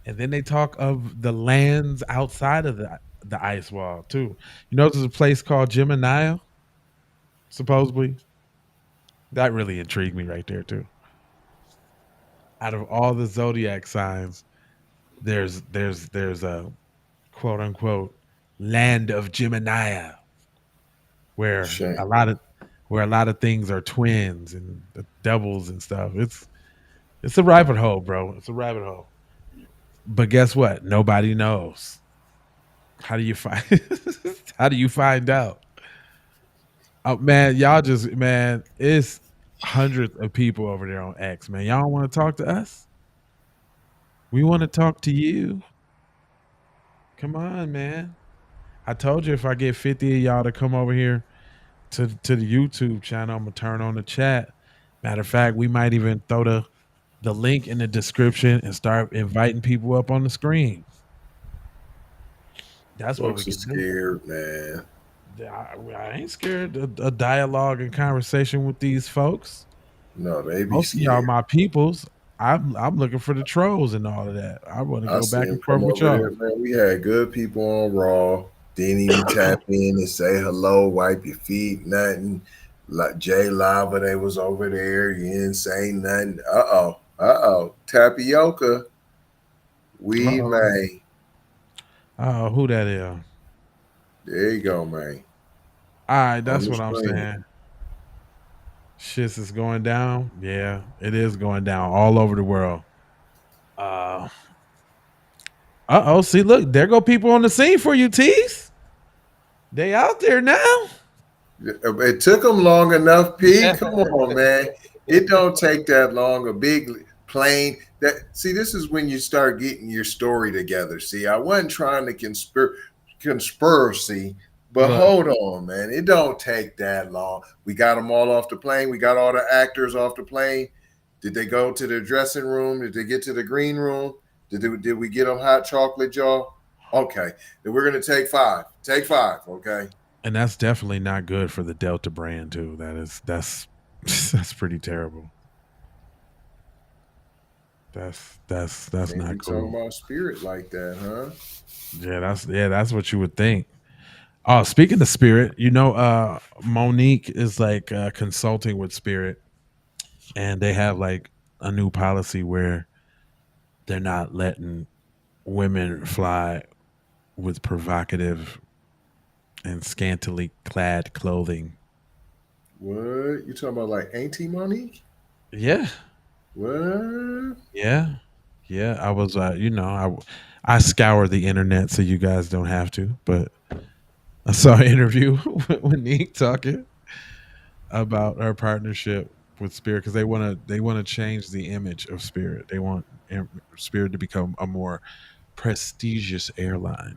And then they talk of the lands outside of the ice wall too. You know, there's a place called Gemini, supposedly. That really intrigued me right there too. Out of all the zodiac signs, there's a quote unquote land of Gemini where Shame. a lot of things are twins and doubles and stuff. It's a rabbit hole, bro. It's a rabbit hole. But guess what? Nobody knows. How do you find how do you find out? Oh man, it's hundreds of people over there on X, man. Y'all want to talk to us? We want to talk to you. Come on, man. I told you if I get 50 of y'all to come over here to the YouTube channel, I'm gonna turn on the chat. Matter of fact, we might even throw the link in the description and start inviting people up on the screen. That's what we Folks are can do. scared, man. I ain't scared of a dialogue and conversation with these folks. No, they be Most of y'all my peoples. I'm looking for the trolls and all of that. I want to I go see back him and forth come with over y'all. there, man. We had good people on Raw. Didn't even tap in and say hello, wipe your feet, nothing. Like Jay Lava, they was over there. You didn't say nothing. Tapioca. We Uh-oh. may. Oh, who that is? There you go, man. All right, that's On the what I'm screen. saying. Shit is going down. Yeah, it is going down all over the world. See, look, there go people on the scene for you, Tease. They out there now. It took them long enough, Pete. Come on, man. It don't take that long. A big plane. This is when you start getting your story together. See, I wasn't trying to conspiracy, but Right. hold on, man. It don't take that long. We got them all off the plane. We got all the actors off the plane. Did they go to the dressing room? Did they get to the green room? Did we get them hot chocolate, y'all? Okay. Then we're gonna take 5. Take 5, okay? And that's definitely not good for the Delta brand too. That's that's pretty terrible. That's Can't not be talking cool. about Spirit like that, huh? That's what you would think. Oh, speaking of Spirit, Monique is like consulting with Spirit, and they have like a new policy where they're not letting women fly with provocative and scantily clad clothing. What? You talking about like Auntie Monique? Yeah, What? yeah. I was, I scour the internet so you guys don't have to, but I saw an interview with Nick talking about her partnership with Spirit because they want to change the image of Spirit. They want Spirit to become a more prestigious airline,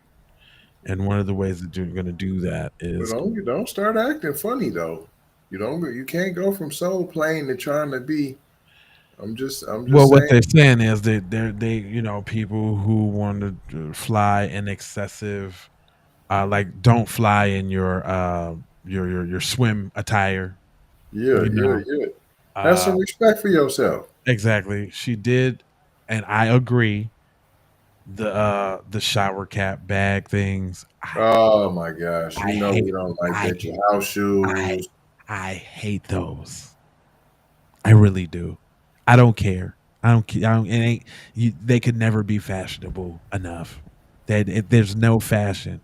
and one of the ways that you're going to do that is Don't start acting funny though. You can't go from soul plane to trying to be. I'm just well, what saying. they're saying is that they people who want to fly in excessive Like don't fly in your swim attire. Yeah, You yeah, know, yeah. Have uh, some respect for yourself. exactly. She did, and I agree. The shower cap bag things. Oh my gosh, I you know we hate. don't like I that. Your house I shoes. I hate those. I really do. I don't care. I don't. I don't. It ain't. You, they could never be fashionable enough. There's no fashion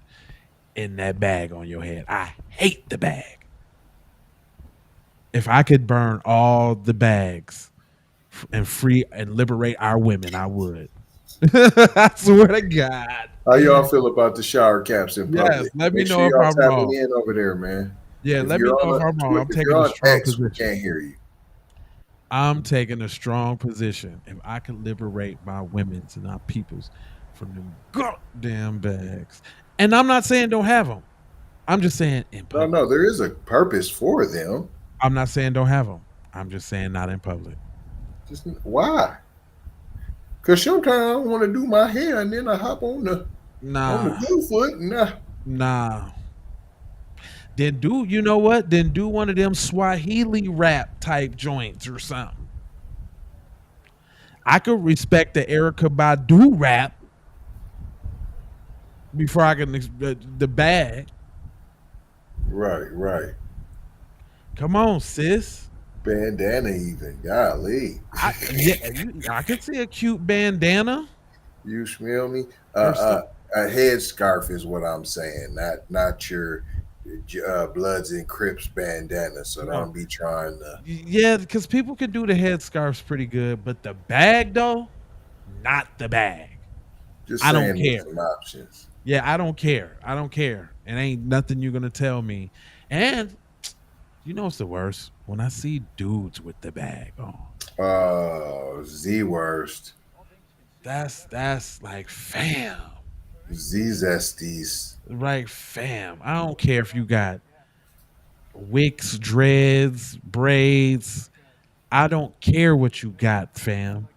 in that bag on your head. I hate the bag. If I could burn all the bags and free and liberate our women, I would. I swear to God. How y'all feel about the shower caps in Yes, public? let me Make sure know if y'all I'm tapping wrong. in over there, man. Yeah, If let me you're know on if I'm wrong. I'm if you're taking a on strong X, we position. can't hear you. I'm taking a strong position. If I could liberate my women's and our peoples from them goddamn bags, and I'm not saying don't have them. I'm just saying in No, public. no, there is a purpose for them. I'm not saying don't have them. I'm just saying not in public. Just why? Because sometimes I don't want to do my hair, and then I hop on the Nah, good foot. Nah, nah. Then do you know what? Then do one of them Swahili rap type joints or something. I could respect the Erica Badu rap before I can the bag. right, right. Come on, sis. Bandana, even. Golly, I could see a cute bandana you smell me? or something. A headscarf is what I'm saying. Not your Bloods and Crips bandana. So No, don't be trying to. yeah, because people can do the headscarves pretty good, but the bag though, not the bag. Just I don't saying, there's care. some options. Yeah, I don't care. I don't care. It ain't nothing you're gonna tell me. And you know what's the worst? When I see dudes with the bag on. Z worst. That's like fam. Z zesties. Right, fam. I don't care if you got wicks, dreads, braids. I don't care what you got, fam.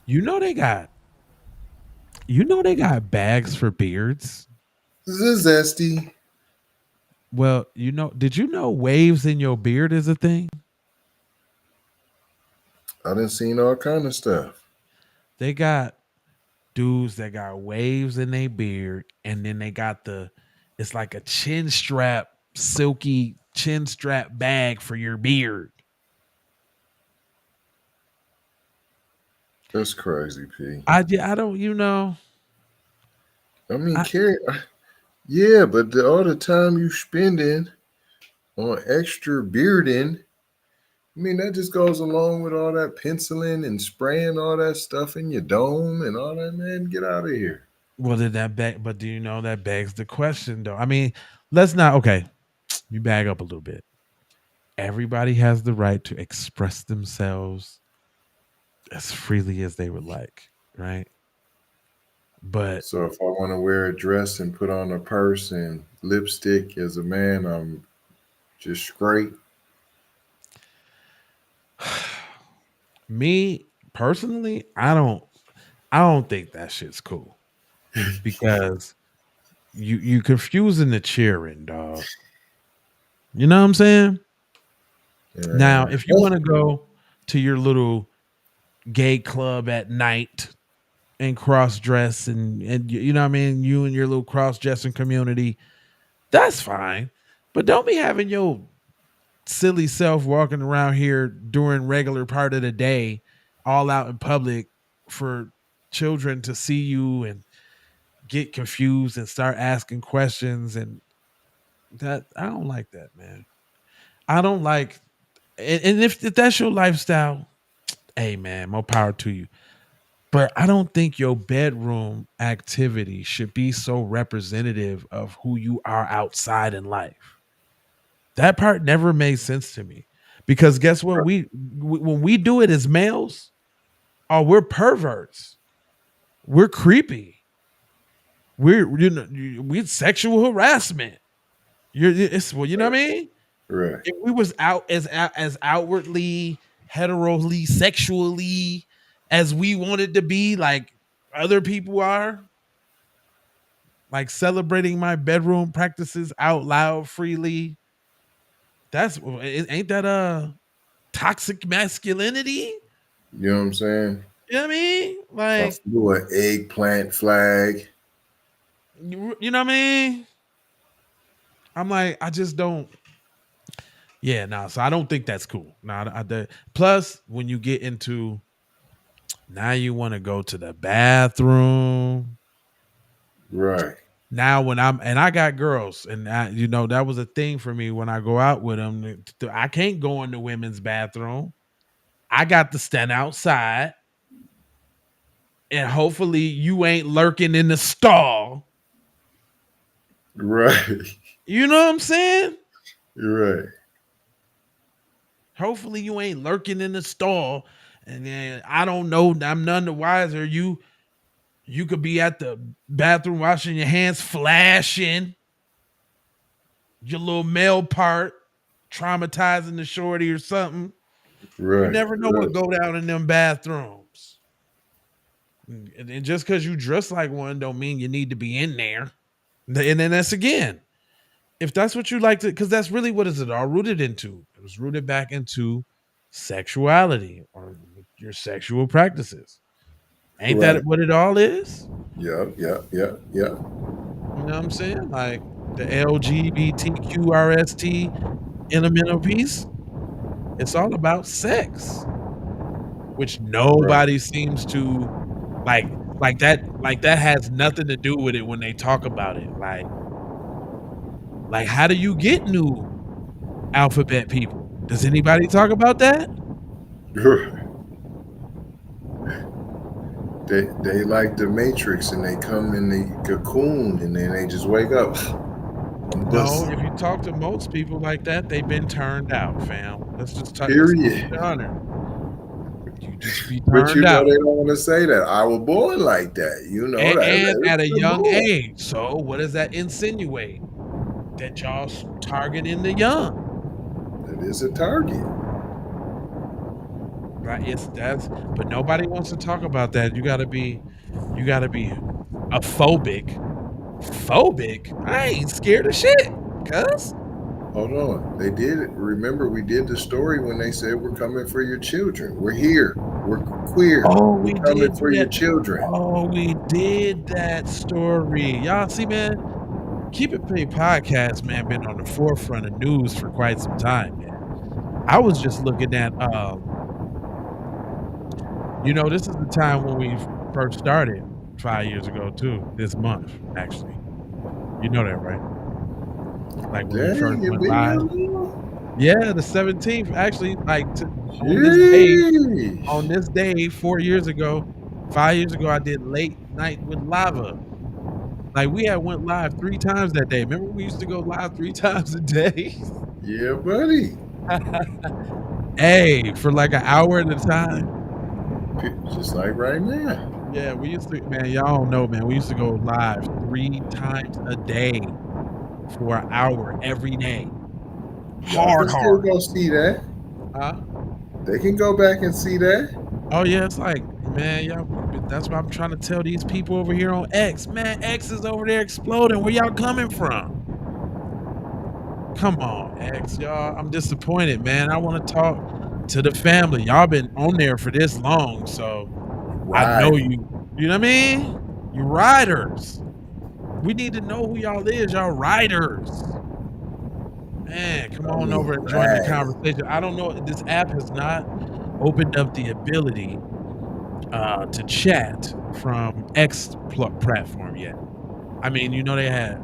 You know they got bags for beards. Z zesty. Well, did you know waves in your beard is a thing? I done seen all kind of stuff. They got dudes that got waves in their beard, and then they got it's like a chin strap, silky chin strap bag for your beard. That's crazy, P. I don't, I mean, yeah, but all the time you spending on extra bearding, I mean, that just goes along with all that penciling and spraying all that stuff in your dome and all that, man. Get out of here. well, did that bag, but do you know that begs the question though? I mean, let's not, okay, you bag up a little bit. Everybody has the right to express themselves as freely as they would like, right? But So if I want to wear a dress and put on a purse and lipstick as a man, I'm just straight. me personally, I don't think that shit's cool because you confusing the cheering, dog. You know what I'm saying? Now, if you want to go to your little gay club at night and cross dress and you know what I mean, you and your little cross dressing community, that's fine. But don't be having your silly self walking around here during regular part of the day, all out in public for children to see you and get confused and start asking questions. And that I don't like that, man. I don't like, and if that's your lifestyle, hey man, more power to you. But I don't think your bedroom activity should be so representative of who you are outside in life. That part never made sense to me. Because guess what? When we do it as males, oh, we're perverts. We're creepy. We're sexual harassment. You know what I mean? Right. If we was out as outwardly heterosexually sexually as we wanted to be, like other people are, like celebrating my bedroom practices out loud freely. Ain't that toxic masculinity? You know what I'm saying? You know what I mean? I Like, flew an eggplant flag. you know what I mean? I'm like, I just don't. Yeah, no. So I don't think that's cool. Plus, when you get into now, you want to go to the bathroom. Right. Now, when I got girls, and that was a thing for me when I go out with them. I can't go in the women's bathroom. I got to stand outside, and hopefully, you ain't lurking in the stall. Right. You know what I'm saying? You're right. Hopefully, you ain't lurking in the stall, and then I don't know. I'm none the wiser. You could be at the bathroom washing your hands, flashing your little male part, traumatizing the shorty or something. Right. You never know what go down in them bathrooms. And just because you dress like one don't mean you need to be in there. And then that's again, if that's what you like to, because that's really what is it all rooted into. It was rooted back into sexuality or your sexual practices. Ain't that what it all is? Yep. You know what I'm saying? Like the LGBTQRST elemental piece. It's all about sex, which nobody seems to like that. Like that has nothing to do with it when they talk about it. Like how do you get new alphabet people? Does anybody talk about that? They like the Matrix and they come in the cocoon and then they just wake up. No, if you talk to most people like that, they've been turned out, fam. Let's just talk. Period. You just be But turned out. they don't want to say that. I was born like that, and at a young age. So what does that insinuate? That y'all targeting the young. It is a target. Right. But nobody wants to talk about that. You gotta be a phobic. Phobic? I ain't scared of shit, cuz. Hold on. They did it. Remember, we did the story when they said we're coming for your children. We're here. We're queer. We're coming for your children. Oh, we did that story. Y'all see, man, Keep It Pay podcast, man, been on the forefront of news for quite some time, man. I was just looking at this is the time when we first started 5 years ago too, this month, actually. You know that, right? Like when we first went live. Yeah, the 17th, actually, like on this day 4 years ago, 5 years ago, I did Late Night with Lava. Like we had went live 3 times that day. Remember we used to go live 3 times a day? Yeah, buddy. Hey, for like an hour at a time. Just like right now. Yeah, we used to, man, y'all don't know, man. We used to go live 3 times a day for an hour every day. Hard. Still go see that. Huh? They can go back and see that. Oh yeah, it's like, man, y'all. That's what I'm trying to tell these people over here on X. Man, X is over there exploding. Where y'all coming from? Come on, X, y'all. I'm disappointed, man. I want to talk to the family. Y'all been on there for this long, so I know you. You know what I mean? You riders. We need to know who y'all is. Y'all riders. Man, come on over and join the conversation. I don't know. This app has not opened up the ability to chat from X platform yet. I mean, they had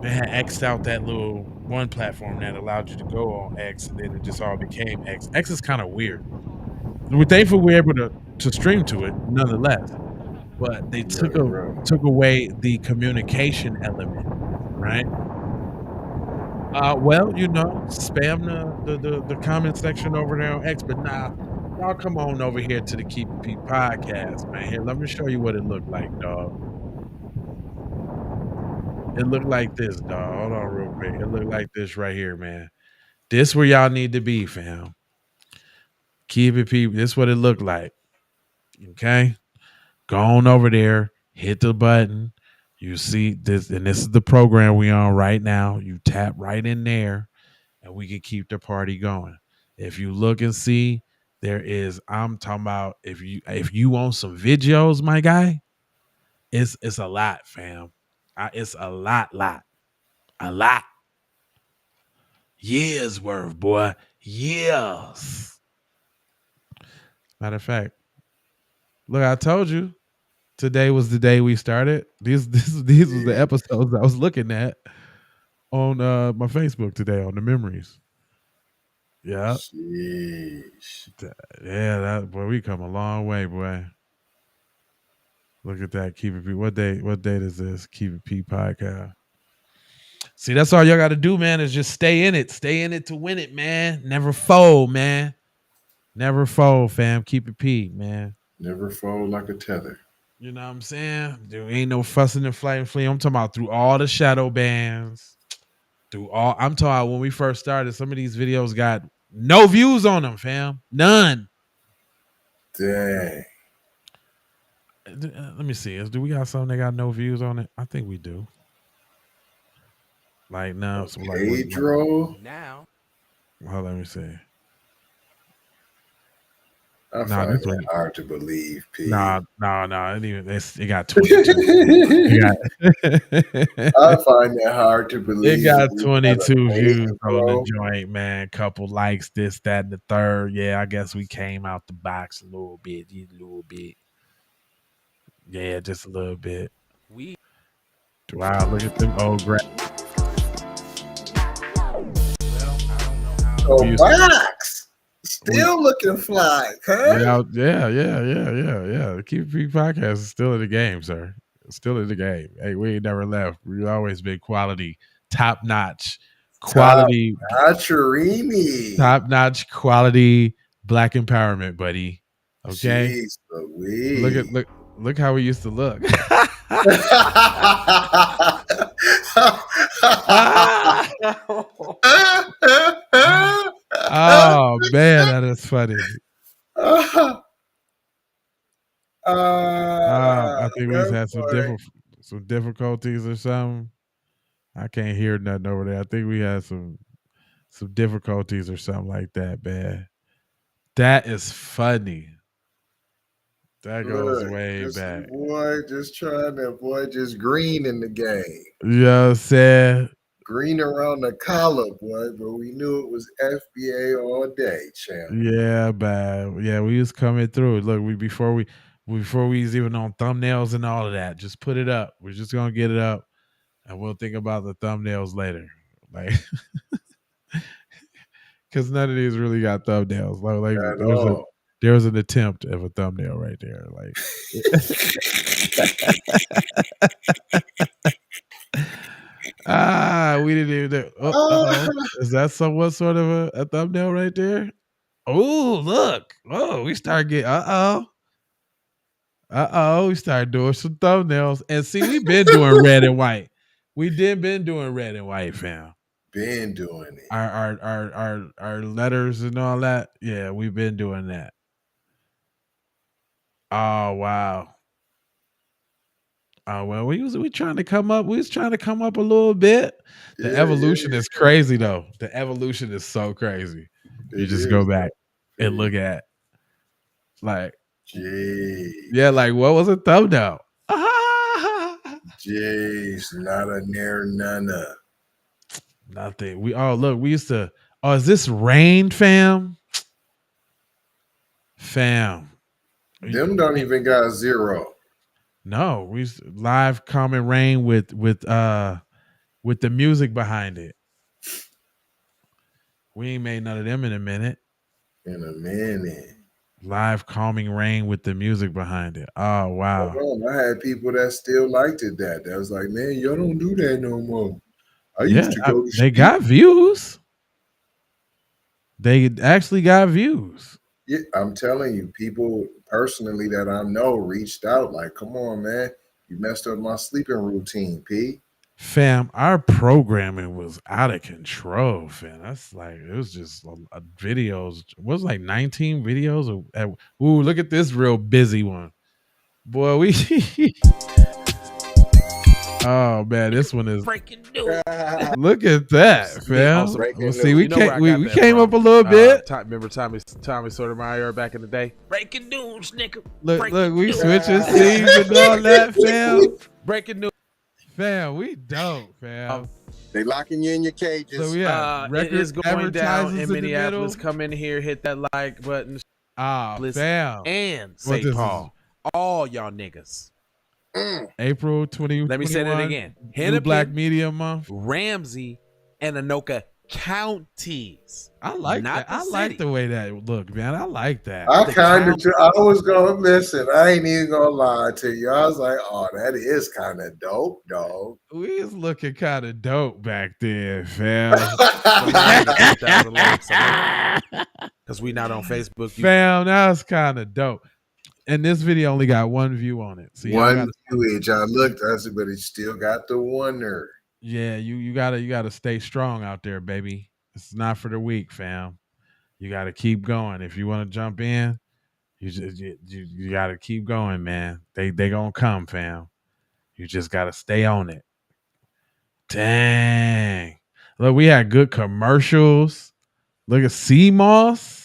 X'd out that little one platform that allowed you to go on X, and then it just all became X. X is kind of weird. We're thankful we're able to stream to it, nonetheless. But they took away the communication element, right? Well, spam the comment section over there on X, but nah, y'all come on over here to the Keep It P podcast, man. Here, let me show you what it looked like, dog. It looked like this, dog. Hold on real quick. It looked like this right here, man. This where y'all need to be, fam. Keep It P. This is what it looked like. Okay? Go on over there. Hit the button. You see this, and this is the program we on right now. You tap right in there, and we can keep the party going. If you look and see, there is. I'm talking about if you want some videos, my guy, it's a lot, fam. It's a lot, a lot. Years worth, boy. Years. Matter of fact, look, I told you today was the day we started. These was the episodes I was looking at on my Facebook today on the memories. Yeah. Sheesh. Yeah, that boy, we come a long way, boy. Look at that. Keep it P. What date is this? Keep it P podcast. See, that's all y'all got to do, man, is just stay in it. Stay in it to win it, man. Never fold, man. Never fold, fam. Keep it P, man. Never fold like a tether. You know what I'm saying? There ain't no fussing and flight and flee. I'm talking about through all the shadow bans. I'm talking about when we first started, some of these videos got no views on them, fam. None. Dang. Let me see. Do we got something that got no views on it? I think we do. Like now, so like Pedro. Now. Hold on, let me see. I find that hard to believe, P. Nah. It got 22. I find that hard to believe. It got 22 views on the joint, man. Couple likes, this, that, and the third. Yeah, I guess we came out the box a little bit. Yeah, just a little bit. Wow, look at them old Wax still looking fly, huh? Yeah. Keep P podcast is still in the game, sir. Still in the game. Hey, we ain't never left. We've always been quality, top notch, quality, top notch quality Black empowerment, buddy. Okay. Jeez, look how we used to look. Oh man, that is funny. I think we just had some difficulties or something. I can't hear nothing over there. I think we had some difficulties or something like that, man. That is funny. That goes way back. Boy, just green in the game. You know what I'm saying? Green around the collar, boy, but we knew it was FBA all day, champ. Yeah, man. Yeah, we was coming through. Look, before we was even on thumbnails and all of that, just put it up. We're just gonna get it up, and we'll think about the thumbnails later. Like, because none of these really got thumbnails. Like there was an attempt of a thumbnail right there. Like, we didn't even. Is that somewhat sort of a thumbnail right there? Oh, look! Oh, we start getting. We started doing some thumbnails, and see, we've been doing red and white. We been doing red and white, fam. Been doing it. Our letters and all that. Yeah, we've been doing that. Oh wow. Oh well, we was trying to come up. We was trying to come up a little bit. The evolution is crazy, though. The evolution is so crazy. You just go back and look at, like, yeah, like what was a thumbnail? Jeez, not a near none. Nothing. We used to. Oh, is this rain, fam? Fam. Them don't even got 0. No, we used to live comment rain with the music behind it. We ain't made none of them in a minute. Live calming rain with the music behind it. Oh wow. I had people that still liked it. That was like, man, y'all don't do that no more. I used to go to they got views. They actually got views. Yeah, I'm telling you, people personally that I know reached out like, come on, man, you messed up my sleeping routine, P. Fam, our programming was out of control, fam. That's like, it was just videos. It was like 19 videos. Ooh, look at this real busy one. Boy, Oh man, this one is Breaking news. look at that, fam. Also, Well, see, we you know where I got we that came from. up a little bit. Remember Tommy Sotomayor back in the day? Breaking news, nigga. Look, Breaking we news. switching scenes and all that, fam. Breaking news. Fam, we dope, fam. They locking you in your cages. So we have It is going down in the Minneapolis. middle. Come in here, hit that like button. Ah, Listen, fam. and What St. this Paul. All y'all niggas. April 20. Let me say that again. New Black Hennepin, Media Month. Ramsey, and Anoka counties. I like Not that. I the like city. the way that look, man. I like that. I kind of, I was going to listen. I ain't even going to lie to you. I was like, oh, that is kind of dope, dog. We was looking kind of dope back then, fam. Because we not on Facebook. Fam, that was kind of dope. And this video only got one view on it. So One viewage. I looked, I said, but it still got the wonder. yeah, you gotta stay strong out there, baby. It's not for the weak, fam. You gotta keep going. If you want to jump in, you gotta keep going, man. They gonna come, fam. You just gotta stay on it. Dang. Look, we had good commercials. Look at CMOS.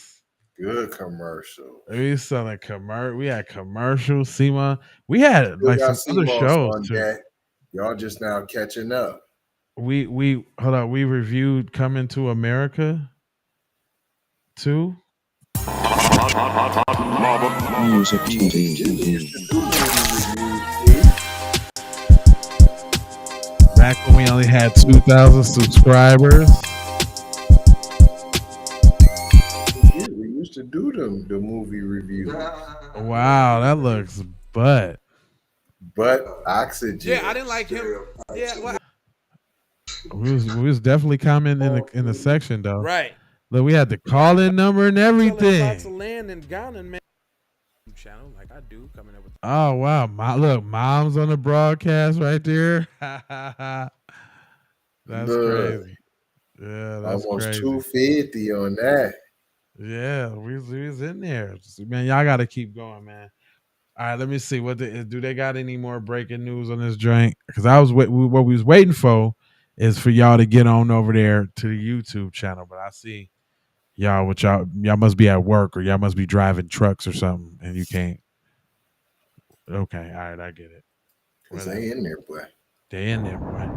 Good commercial. We selling we had commercials, SEMA. We had like some other shows too. That. Y'all just now catching up. We hold on. We reviewed Coming to America too. Music TV. Back when we only had 2,000 subscribers. We used to do the movie review. Wow, that looks butt. But oxygen. Yeah, I didn't like him. Yeah, well, We was definitely commenting in the section though. right. Look, we had the call-in number and Selling lots of everything. land in Ghana, man. Channel like I do, coming up with. Oh wow, look, mom's on the broadcast right there. That's crazy. Yeah, that's almost crazy. 250 on that. Yeah, we was in there. Man, y'all got to keep going, man. All right, let me see. Do they got any more breaking news on this joint? Because what we was waiting for is for y'all to get on over there to the YouTube channel. But I see y'all must be at work or y'all must be driving trucks or something, and you can't. Okay, all right, I get it. Because they in there, boy. They in there, boy.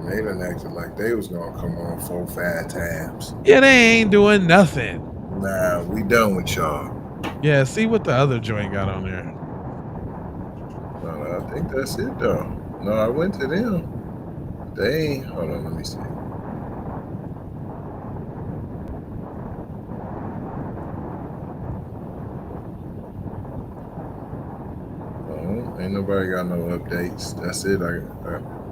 They done acted like they was gonna come on 4-5 times. Yeah, they ain't doing nothing. Nah, we done with y'all. Yeah, see what the other joint got on there. I think that's it though. No, I went to them. They ain't. Hold on, let me see. Oh, ain't nobody got no updates. That's it.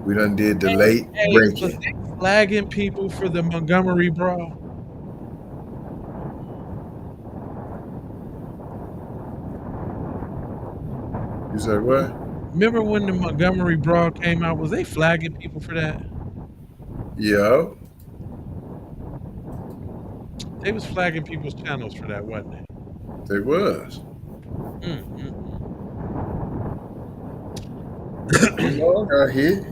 We done did the late breaking. They flagging people for the Montgomery brawl. You said what? Remember when the Montgomery brawl came out? Was they flagging people for that? Yeah. They was flagging people's channels for that, wasn't they? They was. Long got hit.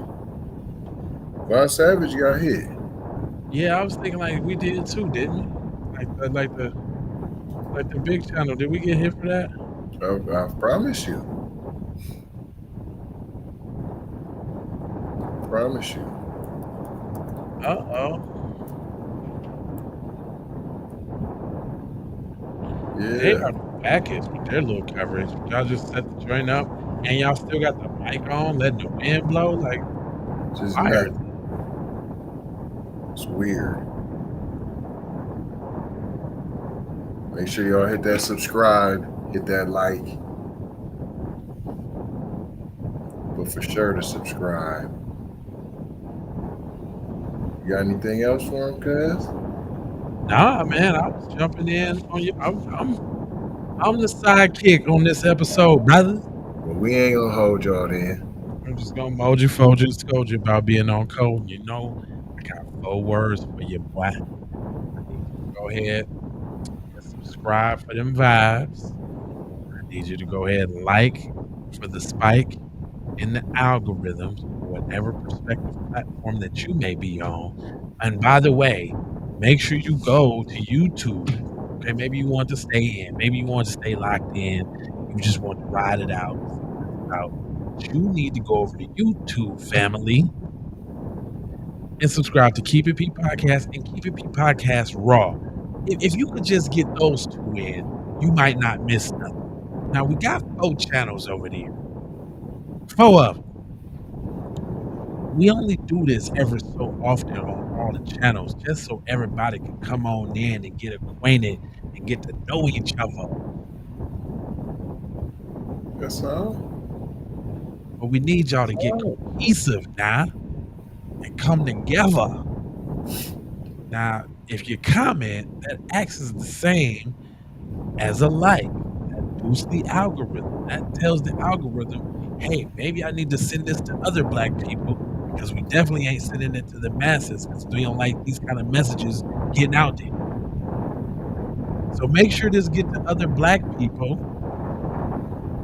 Von Savage got hit. Yeah, I was thinking like we did too, didn't we? Like the big channel. Did we get hit for that? I promise you. Promise you. They Yeah. are packaged with their little coverage. Y'all just set the joint up and y'all still got the mic on, letting the wind blow. Like, Just fire. nothing. It's weird. Make sure y'all hit that subscribe, hit that like. But for sure to subscribe. You got anything else for him, cuz? Nah, man, I was jumping in on you. I'm the sidekick on this episode, brother. Well, we ain't gonna hold y'all then. I'm just gonna mold you, fold you, and scold you about being on code. You know, I got 4 words for you, boy. Go ahead and subscribe for them vibes. I need you to go ahead and like, for the spike in the algorithms, whatever perspective platform that you may be on. And by the way, make sure you go to YouTube. Okay, maybe you want to stay in, maybe you want to stay locked in, you just want to ride it out. You need to go over to YouTube, family, and subscribe to Keep It P Podcast and Keep It P Podcast Raw. If you could just get those two in, you might not miss nothing. Now, we got 4 channels over there. 4 of them. We only do this every so often on all the channels, just so everybody can come on in and get acquainted and get to know each other. That's all. But we need y'all to get cohesive now and come together. Now, if you comment, that acts as the same as a like. That boosts the algorithm. That tells the algorithm, hey, maybe I need to send this to other black people, because we definitely ain't sending it to the masses because we don't like these kind of messages getting out there. So make sure this get to other black people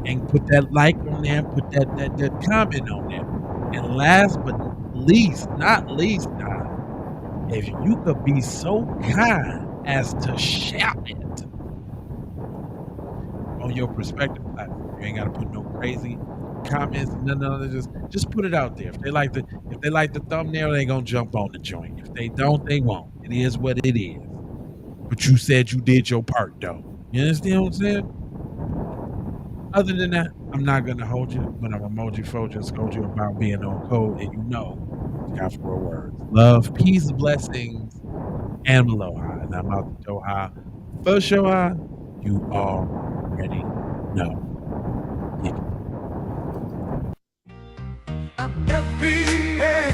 and put that like on there, put that comment on there. And last but not least, now, if you could be so kind as to share it on your perspective platform. You ain't gotta put no crazy comments, none of that. Just put it out there. If they like the thumbnail, they gonna jump on the joint. If they don't, they won't. It is what it is. But you said you did your part, though. You understand what I'm saying? Other than that, I'm not gonna hold you, but I'm emoji for just told you about being on code, and you know, got 4 words: love, peace, blessings, and aloha. And I'm out the Doha. For sure, you already know. FBA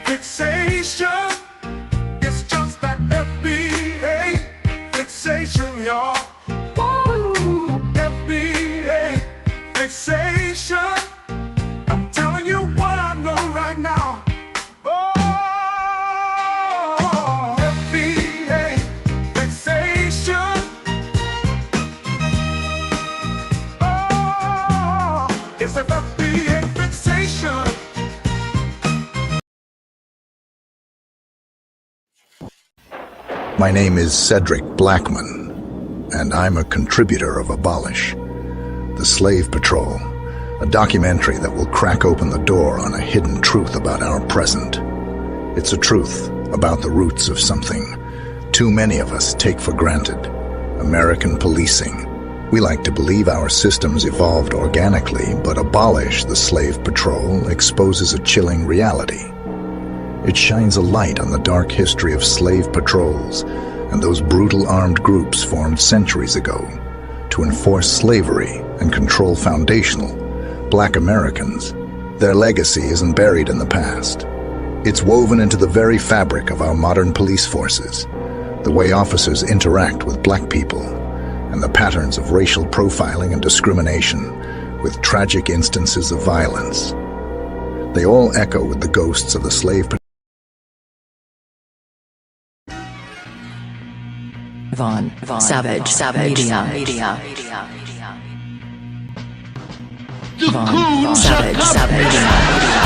fixation. It's just that FBA fixation, y'all. Woo! FBA fixation. I'm telling you what I know right now. Oh, FBA fixation. Oh, it's an FBA fixation. My name is Cedric Blackman, and I'm a contributor of Abolish, The Slave Patrol, a documentary that will crack open the door on a hidden truth about our present. It's a truth about the roots of something too many of us take for granted: American policing. We like to believe our systems evolved organically, but Abolish, The Slave Patrol exposes a chilling reality. It shines a light on the dark history of slave patrols and those brutal armed groups formed centuries ago to enforce slavery and control foundational Black Americans. Their legacy isn't buried in the past. It's woven into the very fabric of our modern police forces, the way officers interact with Black people, and the patterns of racial profiling and discrimination with tragic instances of violence. They all echo with the ghosts of the slave patrol. Von Savage Media. Von Savage Media.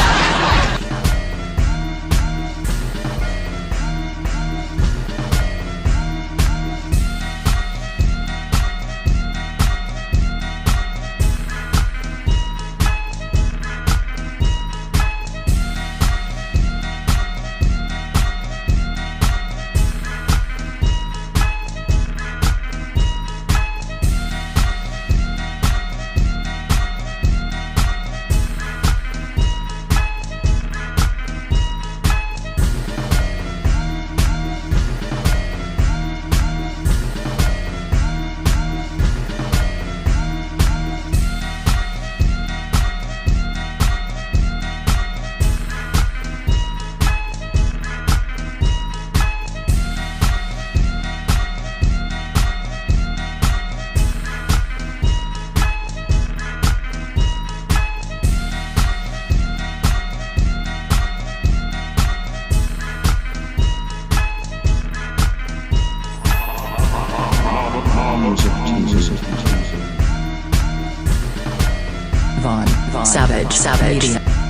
Von Savage Media.